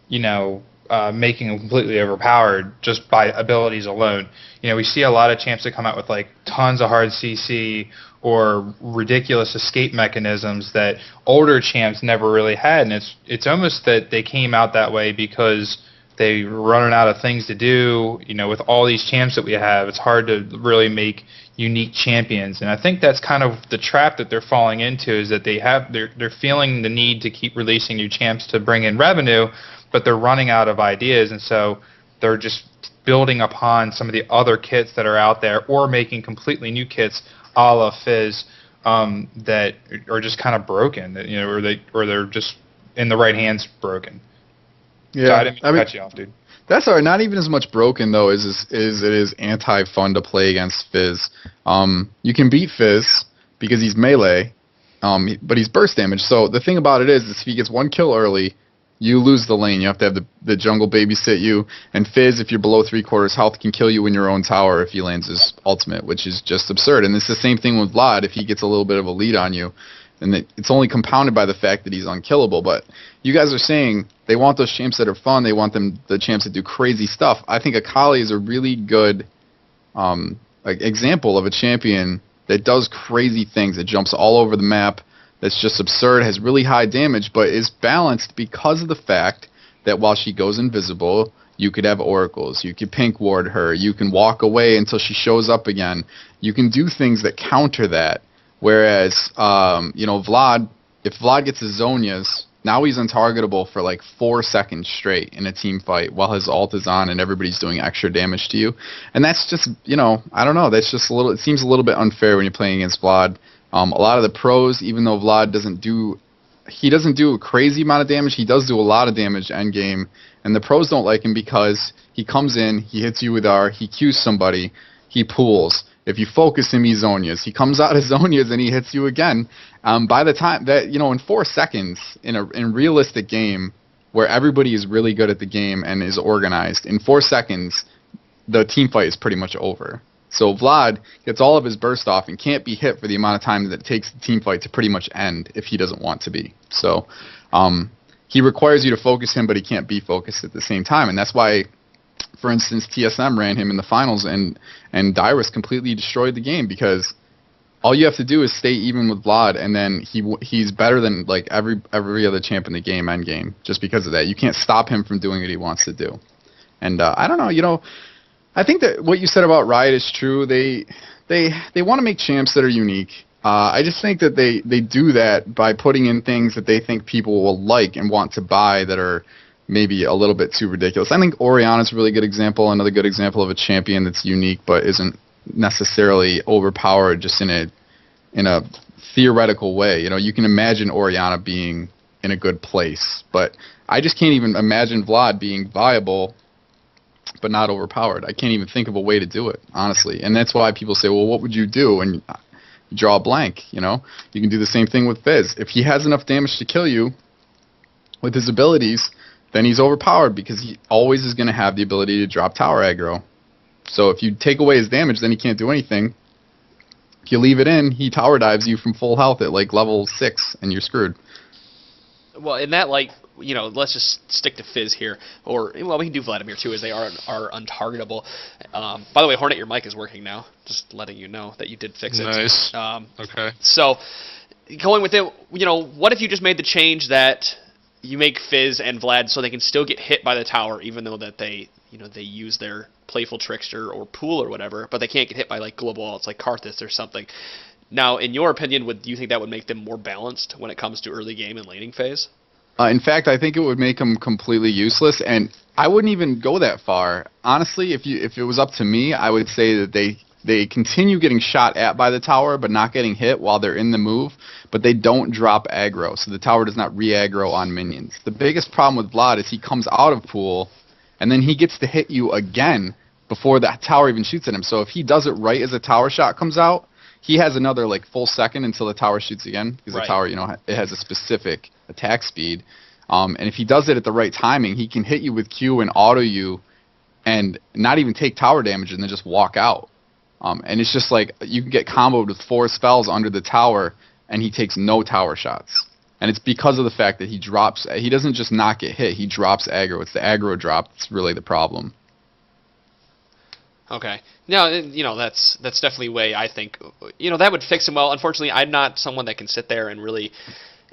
making them completely overpowered just by abilities alone. We see a lot of champs that come out with like tons of hard CC or ridiculous escape mechanisms that older champs never really had, and it's almost that they came out that way because they were running out of things to do. With all these champs that we have, it's hard to really make unique champions. And I think that's kind of the trap that they're falling into, is that they're feeling the need to keep releasing new champs to bring in revenue, but they're running out of ideas, and so they're just building upon some of the other kits that are out there, or making completely new kits a la Fizz that are just kind of broken, or they're just in the right hands broken. Yeah, so I didn't mean to cut you off, dude. That's all right. Not even as much broken, though, as it is anti-fun to play against Fizz. You can beat Fizz because he's melee, but he's burst damage. So the thing about it is if he gets one kill early, you lose the lane. You have to have the jungle babysit you. And Fizz, if you're below 3/4 health, can kill you in your own tower if he lands his ultimate, which is just absurd. And it's the same thing with Vlad. If he gets a little bit of a lead on you, and it's only compounded by the fact that he's unkillable. But you guys are saying they want those champs that are fun. They want the champs that do crazy stuff. I think Akali is a really good example of a champion that does crazy things. It jumps all over the map. That's just absurd, has really high damage, but is balanced because of the fact that while she goes invisible, you could have oracles. You could pink ward her. You can walk away until she shows up again. You can do things that counter that. Whereas, Vlad, if Vlad gets his Zonias, now he's untargetable for like 4 seconds straight in a team fight while his ult is on and everybody's doing extra damage to you. And that's just, I don't know, that's just it seems a little bit unfair when you're playing against Vlad. A lot of the pros, even though Vlad doesn't do he doesn't do a crazy amount of damage. He does do a lot of damage end game, and the pros don't like him because he comes in, he hits you with R, he Qs somebody, he pulls. If you focus him, he Zonias. He comes out of Zonias and he hits you again. By the time that, in 4 seconds, in a realistic game where everybody is really good at the game and is organized, in 4 seconds, the team fight is pretty much over. So Vlad gets all of his burst off and can't be hit for the amount of time that it takes the team fight to pretty much end if he doesn't want to be. So he requires you to focus him, but he can't be focused at the same time. And that's why, for instance, TSM ran him in the finals, and Dyrus completely destroyed the game, because all you have to do is stay even with Vlad, and then he's better than like every other champ in the game end game, just because of that. You can't stop him from doing what he wants to do. And I don't know, I think that what you said about Riot is true. They want to make champs that are unique. I just think that they do that by putting in things that they think people will like and want to buy that are maybe a little bit too ridiculous. I think Orianna is a really good example, another good example of a champion that's unique but isn't necessarily overpowered just in a theoretical way. You can imagine Orianna being in a good place, but I just can't even imagine Vlad being viable but not overpowered. I can't even think of a way to do it, honestly. And that's why people say, well, what would you do? And you draw a blank, You can do the same thing with Fizz. If he has enough damage to kill you with his abilities, then he's overpowered, because he always is going to have the ability to drop tower aggro. So if you take away his damage, then he can't do anything. If you leave it in, he tower dives you from full health at like level 6, and you're screwed. Well, in that, let's just stick to Fizz here. Or, well, we can do Vladimir, too, as they are untargetable. By the way, Hornet, your mic is working now. Just letting you know that you did fix it. Nice. Okay. So, going with it, what if you just made the change that you make Fizz and Vlad so they can still get hit by the tower, even though that they use their Playful Trickster or Pool or whatever, but they can't get hit by like global ults like Karthus or something. Now, in your opinion, do you think that would make them more balanced when it comes to early game and laning phase? In fact, I think it would make them completely useless, and I wouldn't even go that far. Honestly, if it was up to me, I would say that they continue getting shot at by the tower, but not getting hit while they're in the move, but they don't drop aggro, so the tower does not re-aggro on minions. The biggest problem with Vlad is he comes out of pool, and then he gets to hit you again before the tower even shoots at him. So if he does it right as a tower shot comes out, he has another full second until the tower shoots again, because the tower, it has a specific attack speed. And if he does it at the right timing, he can hit you with Q and auto you, and not even take tower damage, and then just walk out. And it's just you can get comboed with 4 spells under the tower, and he takes no tower shots. And it's because of the fact that he doesn't just not get hit, he drops aggro. It's the aggro drop that's really the problem. Okay. Now, that's definitely a way I think, that would fix him well. Unfortunately, I'm not someone that can sit there and really,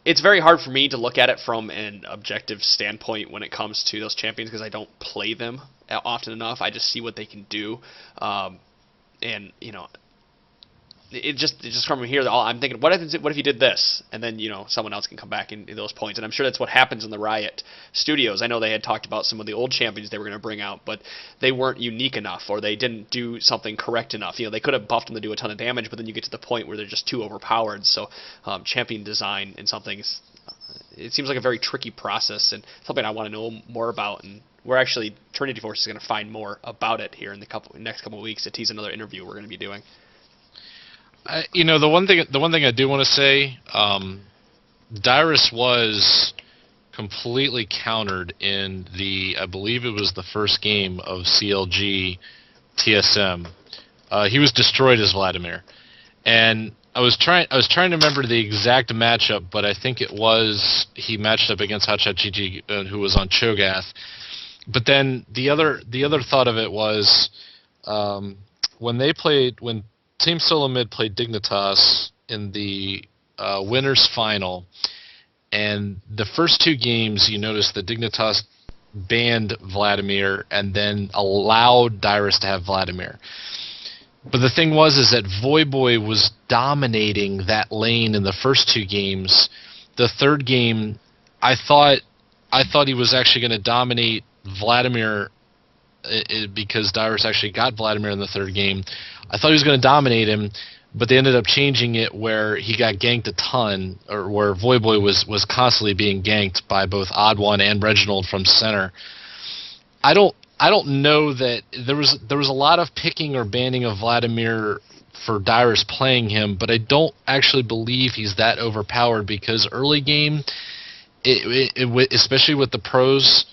it's very hard for me to look at it from an objective standpoint when it comes to those champions, because I don't play them often enough. I just see what they can do. And it just from here, I'm thinking, what if you did this, and then someone else can come back in those points, and I'm sure that's what happens in the Riot studios. I know they had talked about some of the old champions they were going to bring out, but they weren't unique enough, or they didn't do something correct enough. They could have buffed them to do a ton of damage, but then you get to the point where they're just too overpowered. So champion design and something, it seems like a very tricky process, and something I want to know more about. And we're actually, Trinity Force is going to find more about it here in the next couple of weeks to tease another interview we're going to be doing. The one thing I do want to say, Dyrus was completely countered in I believe it was the first game of CLG TSM. He was destroyed as Vladimir, and I was trying to remember the exact matchup, but I think it was he matched up against Hotshot GG, who was on Cho'Gath. But then the other thought of it was when Team Solo Mid played Dignitas in the winners final, and the first 2 games you noticed that Dignitas banned Vladimir and then allowed Dyrus to have Vladimir. But the thing was that Voyboy was dominating that lane in the first 2 games. The third game, I thought he was actually going to dominate Vladimir because Dyrus actually got Vladimir in the third game. I thought he was going to dominate him, but they ended up changing it where he got ganked a ton, or where Voyboy was constantly being ganked by both Odd One and Reginald from center. I don't know that there was a lot of picking or banning of Vladimir for Dyrus playing him, but I don't actually believe he's that overpowered, because early game, especially with the pros,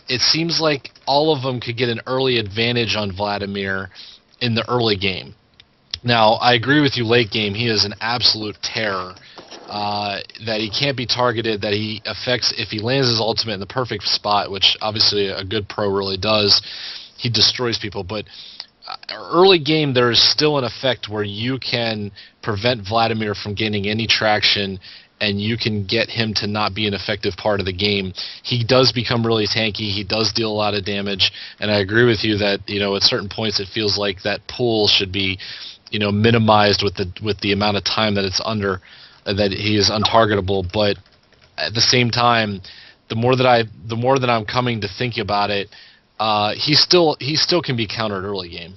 it seems like all of them could get an early advantage on Vladimir in the early game. Now, I agree with you late game, he is an absolute terror. That he can't be targeted, that he affects, if he lands his ultimate in the perfect spot, which obviously a good pro really does, he destroys people. But early game, there is still an effect where you can prevent Vladimir from gaining any traction, and you can get him to not be an effective part of the game. He does become really tanky, he does deal a lot of damage, and I agree with you that, at certain points it feels like that pool should be, minimized with the amount of time that it's under, that he is untargetable. But at the same time, the more that I'm coming to think about it, he still can be countered early game.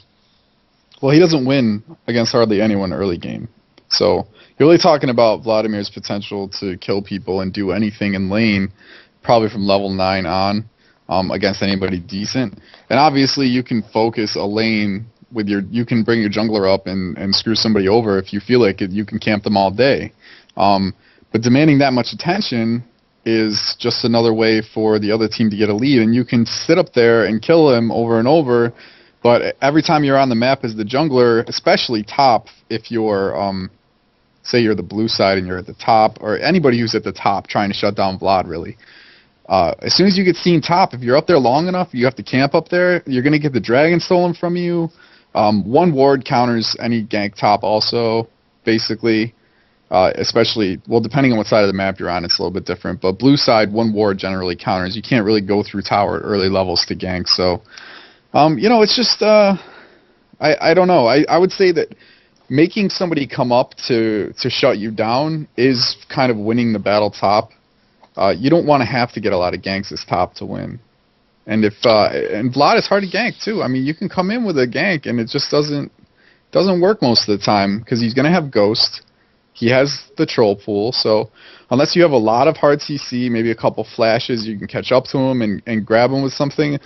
Well, he doesn't win against hardly anyone early game. So you're really talking about Vladimir's potential to kill people and do anything in lane, probably from level 9 on, against anybody decent. And obviously you can focus a lane with you can bring your jungler up and screw somebody over if you feel like it. You can camp them all day. But demanding that much attention is just another way for the other team to get a lead, and you can sit up there and kill him over and over, but every time you're on the map as the jungler, especially top, if you're, say you're the blue side and you're at the top, or anybody who's at the top trying to shut down Vlad, really, as soon as you get seen top, if you're up there long enough, you have to camp up there, you're going to get the dragon stolen from you. One ward counters any gank top also, basically. Especially, well, depending on what side of the map you're on, it's a little bit different. But blue side, one ward generally counters. You can't really go through tower at early levels to gank. So, it's just, I don't know. I would say that making somebody come up to shut you down is kind of winning the battle top. You don't want to have to get a lot of ganks as top to win. And and Vlad is hard to gank too. I mean, you can come in with a gank and it just doesn't work most of the time, because he's going to have Ghost. He has the troll pool, so unless you have a lot of hard CC, maybe a couple flashes, you can catch up to him and grab him with something.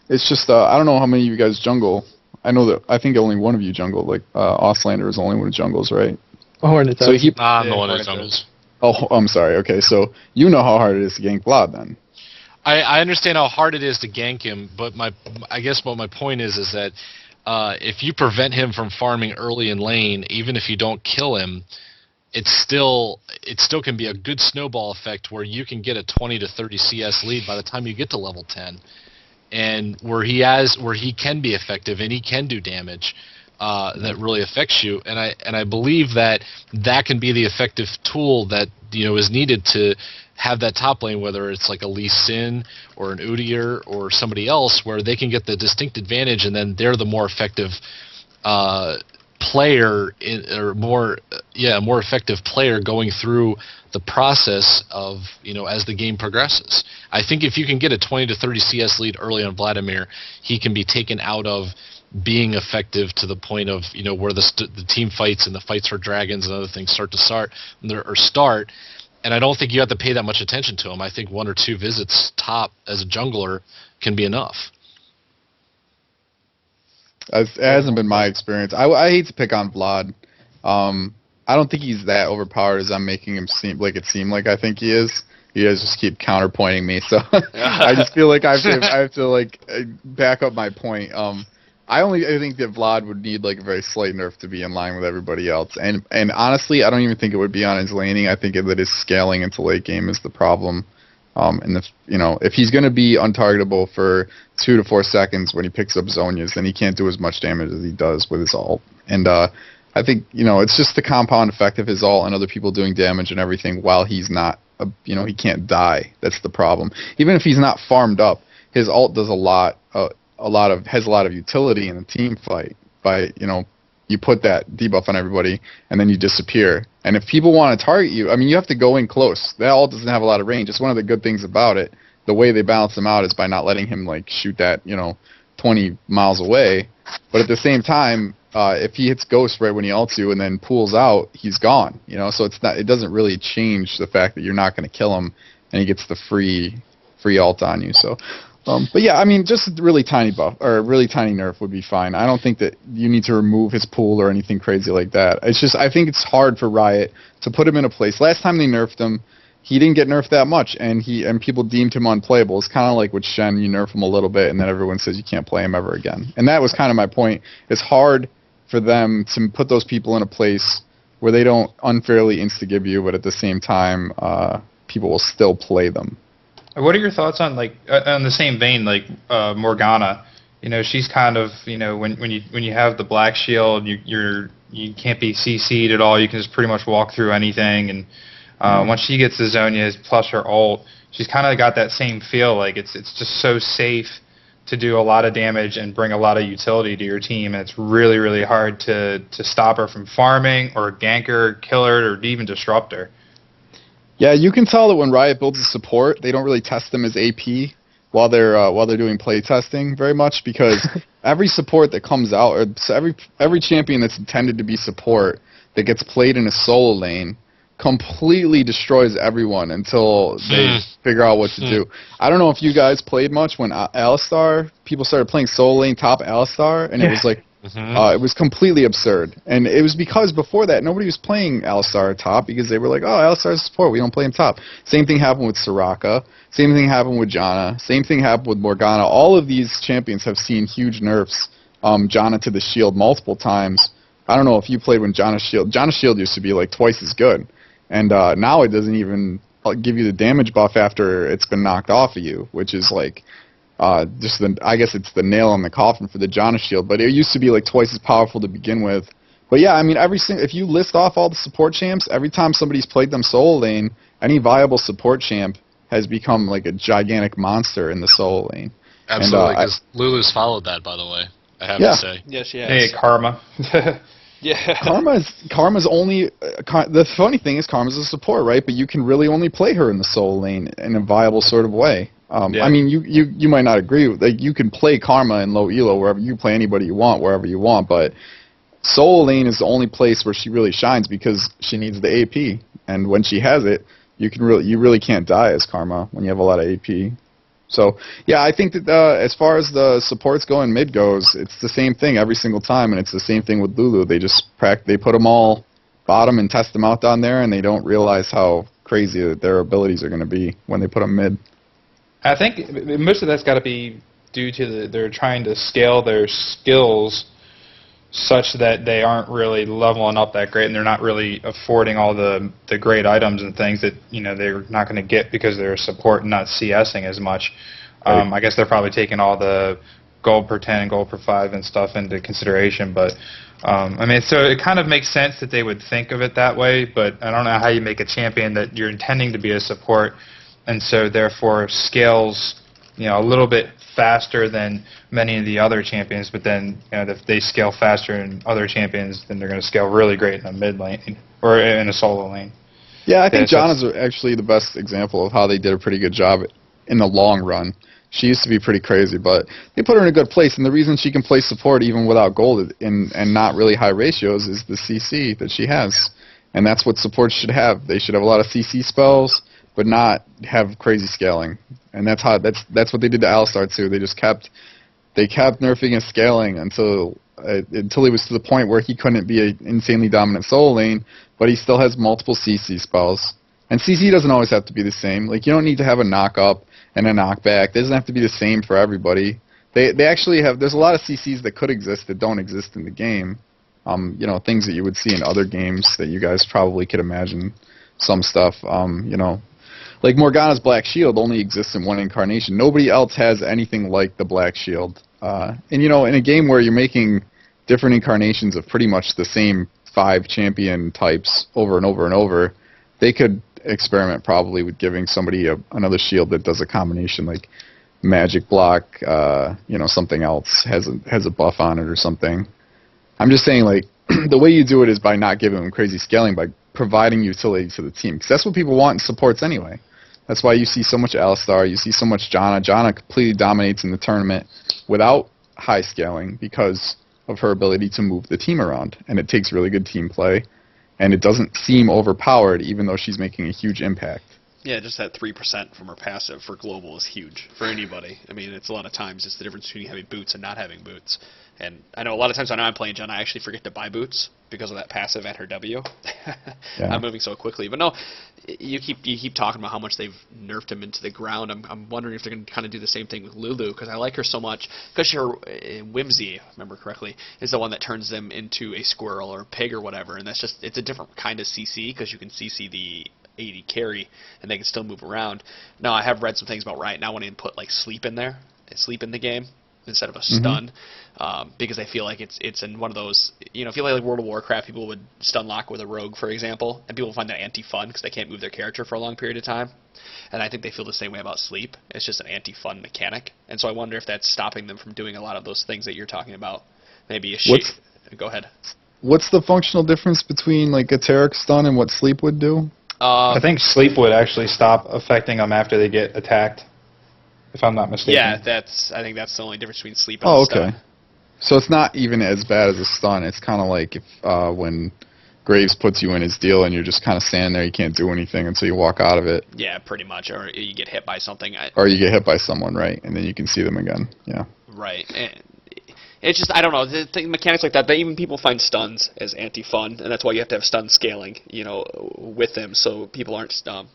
It's just, I don't know how many of you guys jungle. I think only one of you jungle, like Auslander is the only one who jungles, right? Hornet. So I'm the one who jungles. Oh, I'm sorry. Okay, so you know how hard it is to gank Vlad then. I understand how hard it is to gank him, but I guess what my point is that if you prevent him from farming early in lane, even if you don't kill him, it still can be a good snowball effect where you can get a 20 to 30 CS lead by the time you get to level 10, and where he can be effective and he can do damage that really affects you. And I believe that can be the effective tool that is needed to have that top lane, whether it's like a Lee Sin or an Udyr or somebody else, where they can get the distinct advantage, and then they're the more effective player more effective player going through the process of as the game progresses. I think if you can get a 20 to 30 CS lead early on Vladimir, he can be taken out of being effective to the point of where the team fights and the fights for dragons and other things start, and I don't think you have to pay that much attention to him. I think 1 or 2 visits top as a jungler can be enough. It hasn't been my experience. I hate to pick on Vlad. I don't think he's that overpowered as I'm making him seem like I think he is. You guys just keep counterpointing me, so I just feel like I have to back up my point. I think that Vlad would need a very slight nerf to be in line with everybody else. And honestly, I don't even think it would be on his laning. I think that his scaling into late game is the problem. And if he's going to be untargetable for 2 to 4 seconds when he picks up Zhonya's, then he can't do as much damage as he does with his ult. And I think it's just the compound effect of his ult and other people doing damage and everything while he's not, he can't die. That's the problem. Even if he's not farmed up, his ult does has a lot of utility in a team fight. By you put that debuff on everybody, and then you disappear. And if people want to target you, you have to go in close. That ult doesn't have a lot of range. It's one of the good things about it. The way they balance him out is by not letting him shoot that 20 miles away. But at the same time, if he hits Ghost right when he ults you and then pulls out, he's gone. So it doesn't really change the fact that you're not going to kill him, and he gets the free ult on you. So, but yeah, I mean, just a really tiny buff or a really tiny nerf would be fine. I don't think that you need to remove his pool or anything crazy like that. It's just I think it's hard for Riot to put him in a place. Last time they nerfed him, he didn't get nerfed that much, and people deemed him unplayable. It's kind of like with Shen, you nerf him a little bit, and then everyone says you can't play him ever again. And that was kind of my point. It's hard for them to put those people in a place where they don't unfairly insta-give you, but at the same time, people will still play them. What are your thoughts on on the same vein, Morgana? She's kind of when you have the black shield, you can't be CC'd at all. You can just pretty much walk through anything, and once she gets the Zhonya's plus her ult, she's kind of got that same feel. Like it's just so safe to do a lot of damage and bring a lot of utility to your team, and it's really, really hard to stop her from farming or gank her, kill her, or even disrupt her. Yeah, you can tell that when Riot builds a support, they don't really test them as AP while they're doing play testing very much, because every support that comes out, or every champion that's intended to be support that gets played in a solo lane completely destroys everyone until they figure out what to do. I don't know if you guys played much when Alistar, people started playing solo lane top Alistar, and it was like, it was completely absurd. And it was because before that, nobody was playing Alistar top because they were like, oh, Alistar's support, we don't play him top. Same thing happened with Soraka. Same thing happened with Janna. Same thing happened with Morgana. All of these champions have seen huge nerfs. Janna to the shield multiple times. I don't know if you played when Janna's shield used to be like twice as good. And now it doesn't even give you the damage buff after it's been knocked off of you, which is like I guess it's the nail in the coffin for the Janna shield. But it used to be like twice as powerful to begin with. But yeah, I mean, if you list off all the support champs, every time somebody's played them solo lane, any viable support champ has become like a gigantic monster in the solo lane. Absolutely, because Lulu's followed that, by the way, I have to say. Yes, she has. Hey, Karma. Yeah. Karma's only the funny thing is Karma's a support, right? But you can really only play her in the solo lane in a viable sort of way. I mean, you might not agree. Like, you can play Karma in low elo wherever you play anybody you want, wherever you want, but solo lane is the only place where she really shines because she needs the AP, and when she has it, you really can't die as Karma when you have a lot of AP. So, yeah, I think that as far as the supports go and mid goes, it's the same thing every single time, and it's the same thing with Lulu. They just they put them all bottom and test them out down there, and they don't realize how crazy their abilities are going to be when they put them mid. I think most of that's got to be due to they're trying to scale their skills such that they aren't really leveling up that great, and they're not really affording all the great items and things that they're not going to get because they're support and not CSing as much. I guess they're probably taking all the gold per 10 and gold per 5 and stuff into consideration, but I mean, so it kind of makes sense that they would think of it that way, but I don't know how you make a champion that you're intending to be a support, and so therefore scales a little bit faster than many of the other champions, but then if they scale faster than other champions, then they're going to scale really great in a mid lane or in a solo lane. Yeah, I think Janna's actually the best example of how they did a pretty good job in the long run. She used to be pretty crazy, but they put her in a good place, and the reason she can play support even without gold and not really high ratios is the CC that she has, and that's what supports should have. They should have a lot of CC spells, but not have crazy scaling. And that's what they did to Alistar too. They kept nerfing and scaling until he was to the point where he couldn't be an insanely dominant solo lane, but he still has multiple CC spells. And CC doesn't always have to be the same. Like, you don't need to have a knock up and a knockback. It doesn't have to be the same for everybody. They actually have. There's a lot of CCs that could exist that don't exist in the game. Things that you would see in other games that you guys probably could imagine. Some stuff. Like Morgana's Black Shield only exists in one incarnation. Nobody else has anything like the Black Shield. And in a game where you're making different incarnations of pretty much the same 5 champion types over and over and over, they could experiment probably with giving somebody another shield that does a combination, like magic block, something else has a buff on it or something. I'm just saying, like, the way you do it is by not giving them crazy scaling, by providing utility to the team, because that's what people want in supports anyway. That's why you see so much Alistar, you see so much Janna. Janna completely dominates in the tournament without high scaling because of her ability to move the team around, and it takes really good team play, and it doesn't seem overpowered even though she's making a huge impact. Yeah, just that 3% from her passive for global is huge for anybody. I mean, it's a lot of times it's the difference between having boots and not having boots. And I know a lot of times when I'm playing Jen, I actually forget to buy boots because of that passive at her W. Yeah. I'm moving so quickly. But no, you keep talking about how much they've nerfed him into the ground. I'm wondering if they're going to kind of do the same thing with Lulu, because I like her so much. Because her Whimsy, if I remember correctly, is the one that turns them into a squirrel or a pig or whatever. And it's a different kind of CC, because you can CC the 80 carry and they can still move around. Now, I have read some things about right now wanting to put like sleep in there, sleep in the game instead of a stun, because I feel like it's in one of those, if you like World of Warcraft, people would stun lock with a rogue, for example, and people find that anti-fun because they can't move their character for a long period of time. And I think they feel the same way about sleep. It's just an anti-fun mechanic. And so I wonder if that's stopping them from doing a lot of those things that you're talking about. Maybe a Go ahead. What's the functional difference between like a Taric stun and what sleep would do? I think sleep would actually stop affecting them after they get attacked, if I'm not mistaken. Yeah, I think that's the only difference between sleep and stun. Okay. So it's not even as bad as a stun. It's kind of like if when Graves puts you in his deal and you're just kind of standing there, you can't do anything until you walk out of it. Yeah, pretty much. Or you get hit by something. Or you get hit by someone, right? And then you can see them again. Yeah. Right. And it's just, I don't know, the mechanics like that, even people find stuns as anti-fun, and that's why you have to have stun scaling, with them, so people aren't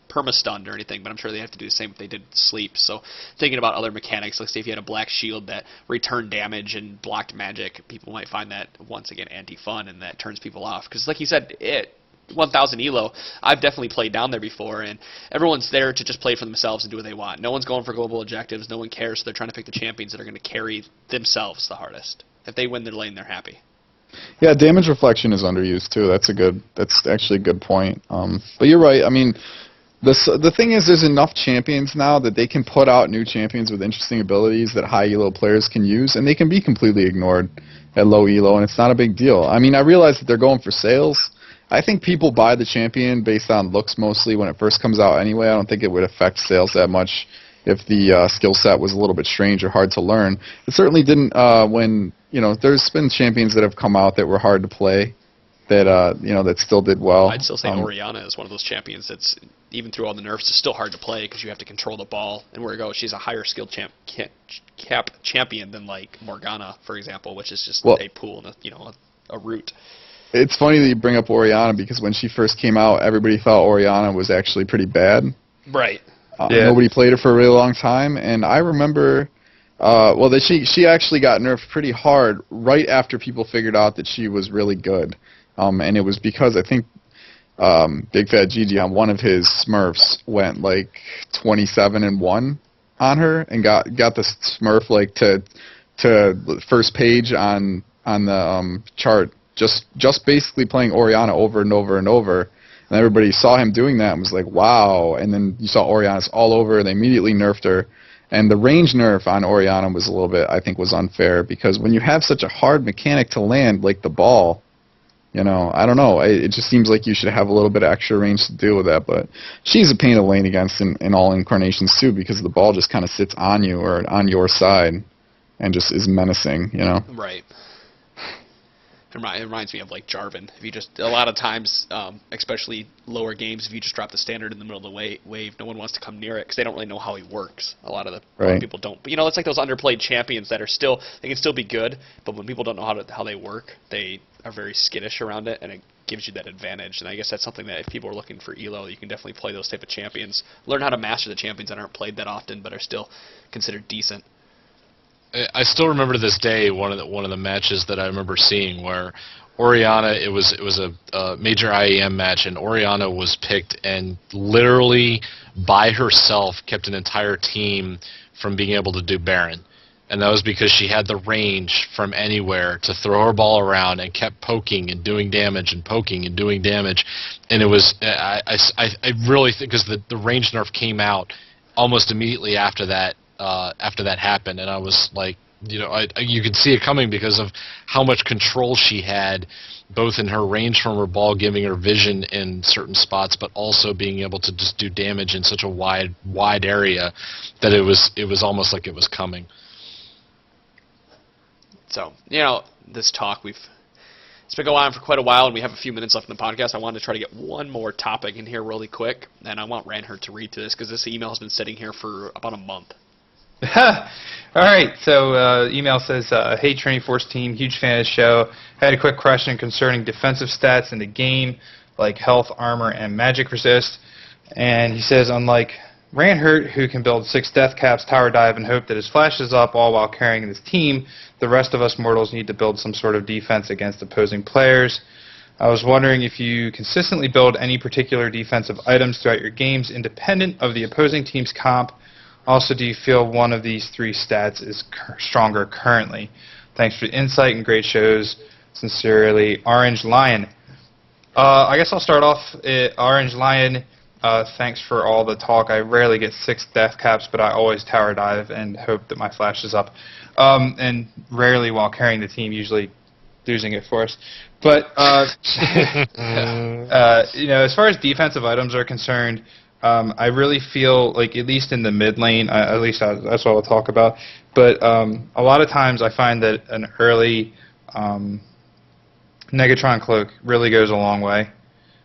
perma-stunned or anything, but I'm sure they have to do the same if they did sleep. So thinking about other mechanics, like say if you had a black shield that returned damage and blocked magic, people might find that, once again, anti-fun, and that turns people off. Because like you said, 1,000 elo, I've definitely played down there before, and everyone's there to just play for themselves and do what they want. No one's going for global objectives, no one cares, so they're trying to pick the champions that are going to carry themselves the hardest. If they win their lane, they're happy. Yeah, damage reflection is underused too. That's actually a good point. But you're right. I mean, the thing is, there's enough champions now that they can put out new champions with interesting abilities that high elo players can use, and they can be completely ignored at low elo, and it's not a big deal. I mean, I realize that they're going for sales. I think people buy the champion based on looks mostly when it first comes out anyway. I don't think it would affect sales that much if the skill set was a little bit strange or hard to learn. It certainly didn't when, there's been champions that have come out that were hard to play that, that still did well. I'd still say Orianna is one of those champions that's, even through all the nerfs, is still hard to play because you have to control the ball. And where it goes, she's a higher skilled cap champion than like Morgana, for example, which is just a pool and a root. It's funny that you bring up Orianna because when she first came out, everybody thought Orianna was actually pretty bad. Right. Nobody played her for a really long time, and I remember, that she actually got nerfed pretty hard right after people figured out that she was really good, and it was because I think Big Fat Gigi on one of his Smurfs went like 27-1 on her and got the Smurf like to first page on the chart. Just basically playing Orianna over and over and over. And everybody saw him doing that and was like, wow. And then you saw Orianna's all over, and they immediately nerfed her. And the range nerf on Orianna was a little bit, I think, was unfair, because when you have such a hard mechanic to land, like the ball, I don't know. It just seems like you should have a little bit of extra range to deal with that. But she's a pain to lane against in all incarnations, too, because the ball just kind of sits on you or on your side and just is menacing, Right. It reminds me of like Jarvan. If you just, a lot of times, especially lower games, if you just drop the standard in the middle of the wave, no one wants to come near it because they don't really know how he works. A lot of people don't. But it's like those underplayed champions that are they can still be good, but when people don't know how they work, they are very skittish around it, and it gives you that advantage. And I guess that's something that if people are looking for elo, you can definitely play those type of champions. Learn how to master the champions that aren't played that often, but are still considered decent. I still remember to this day one of the matches that I remember seeing where Orianna, it was a major IEM match, and Orianna was picked and literally by herself kept an entire team from being able to do Baron. And that was because she had the range from anywhere to throw her ball around and kept poking and doing damage and poking and doing damage. And it was, I really think, because the range nerf came out almost immediately after that happened, and I was like, you could see it coming because of how much control she had, both in her range from her ball, giving her vision in certain spots, but also being able to just do damage in such a wide area that it was almost like it was coming. So, this talk, it's been going on for quite a while, and we have a few minutes left in the podcast. I wanted to try to get one more topic in here really quick, and I want Ranhert to read through this, because this email has been sitting here for about a month. All right, so email says, hey, Trinity Force team, huge fan of the show. Had a quick question concerning defensive stats in the game, like health, armor, and magic resist. And he says, unlike Ranhert, who can build 6 death caps, tower dive, and hope that his flash is up all while carrying his team, the rest of us mortals need to build some sort of defense against opposing players. I was wondering if you consistently build any particular defensive items throughout your games independent of the opposing team's comp. Also, do you feel one of these 3 stats is stronger currently? Thanks for the insight and great shows. Sincerely, Orange Lion. I guess I'll start off. Orange Lion, thanks for all the talk. I rarely get 6 death caps, but I always tower dive and hope that my flash is up. And rarely while carrying the team, usually losing it for us. But, as far as defensive items are concerned, I really feel like, at least in the mid lane, at least that's what I'll talk about, but a lot of times I find that an early Negatron Cloak really goes a long way.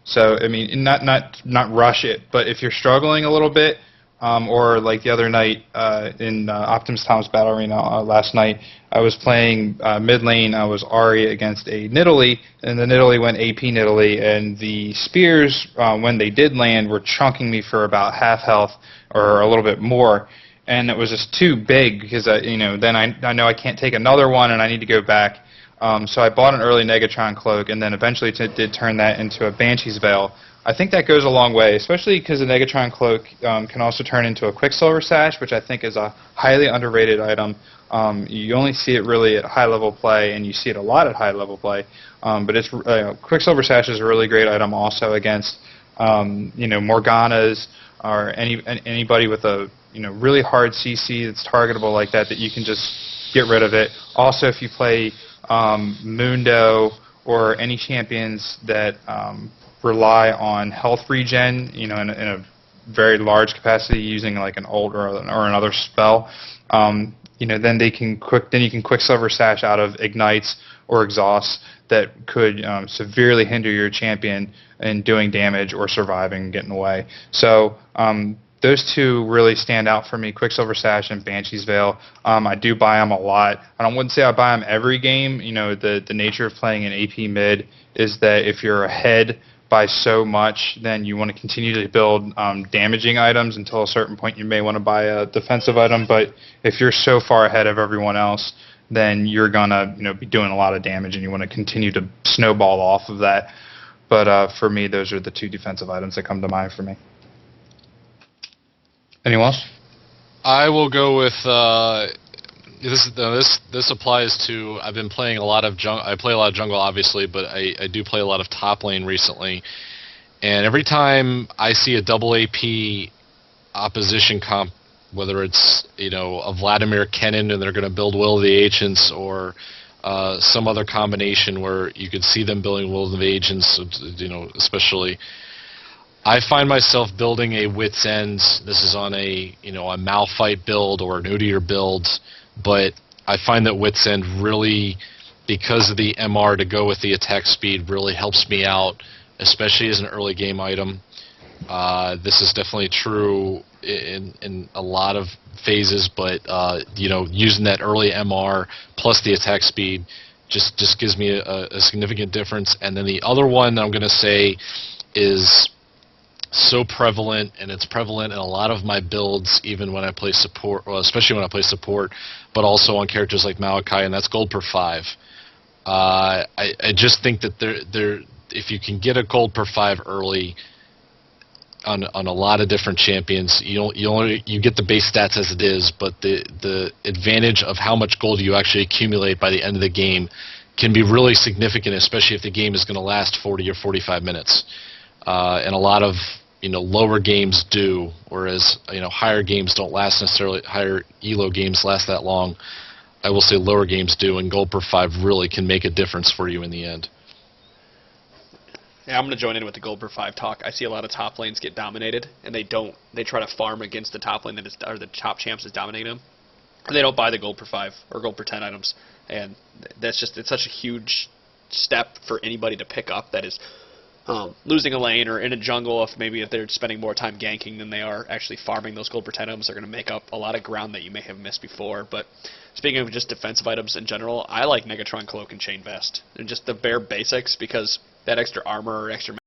So, I mean, not rush it, but if you're struggling a little bit, or like the other night in Optimus Tom's Battle Arena last night, I was playing mid lane. I was Ari against a Nidalee, and the Nidalee went AP Nidalee, and the spears, when they did land, were chunking me for about half health or a little bit more, and it was just too big because then I know I can't take another one, and I need to go back. So I bought an early Negatron Cloak, and then eventually did turn that into a Banshee's Veil. I think that goes a long way, especially because the Negatron Cloak can also turn into a Quicksilver Sash, which I think is a highly underrated item. You only see it really at high-level play, and you see it a lot at high-level play. But it's Quicksilver Sash is a really great item also against Morganas or anybody with a really hard CC that's targetable like that you can just get rid of it. Also, if you play Mundo or any champions that rely on health regen, in a very large capacity, using like an ult or another spell, then you can Quicksilver Sash out of ignites or exhausts that could severely hinder your champion in doing damage or surviving and getting away. So those 2 really stand out for me, Quicksilver Sash and Banshee's Veil. I do buy them a lot. I wouldn't say I buy them every game. The nature of playing an AP mid is that if you're ahead by so much, then you want to continue to build damaging items until a certain point you may want to buy a defensive item. But if you're so far ahead of everyone else, then you're going to be doing a lot of damage, and you want to continue to snowball off of that. But for me, those are the 2 defensive items that come to mind for me. Anyone else? I will go with this applies to. I've been playing a lot of jungle. I play a lot of jungle, obviously, but I do play a lot of top lane recently. And every time I see a double AP opposition comp, whether it's a Vladimir Kennen and they're going to build Will of the Ancients, or some other combination where you could see them building Will of the Ancients, especially. I find myself building a Wit's End. This is on a Malphite build or an Udyr build, but I find that Wit's End really, because of the MR to go with the attack speed, really helps me out, especially as an early game item. This is definitely true in a lot of phases, but using that early MR plus the attack speed just gives me a significant difference. And then the other one that I'm going to say is so prevalent, and it's prevalent in a lot of my builds, even when I play support, well, especially when I play support, but also on characters like Malachi, and that's gold per 5. I just think that if you can get a gold per 5 early on a lot of different champions, you get the base stats as it is, but the advantage of how much gold you actually accumulate by the end of the game can be really significant, especially if the game is going to last 40 or 45 minutes. And a lot of lower games do, whereas higher games don't last necessarily. Higher elo games last that long. I will say lower games do, and gold per 5 really can make a difference for you in the end. Yeah, I'm going to join in with the gold per 5 talk. I see a lot of top lanes get dominated, and they try to farm against the top lane or the top champs is dominating them. they don't buy the gold per 5 or gold per 10 items, and it's such a huge step for anybody to pick up that is losing a lane or in a jungle. If they're spending more time ganking than they are actually farming those gold per 10 items, they're going to make up a lot of ground that you may have missed before. But speaking of just defensive items in general, I like Megatron Cloak and Chain Vest, and just the bare basics, because that extra armor or extra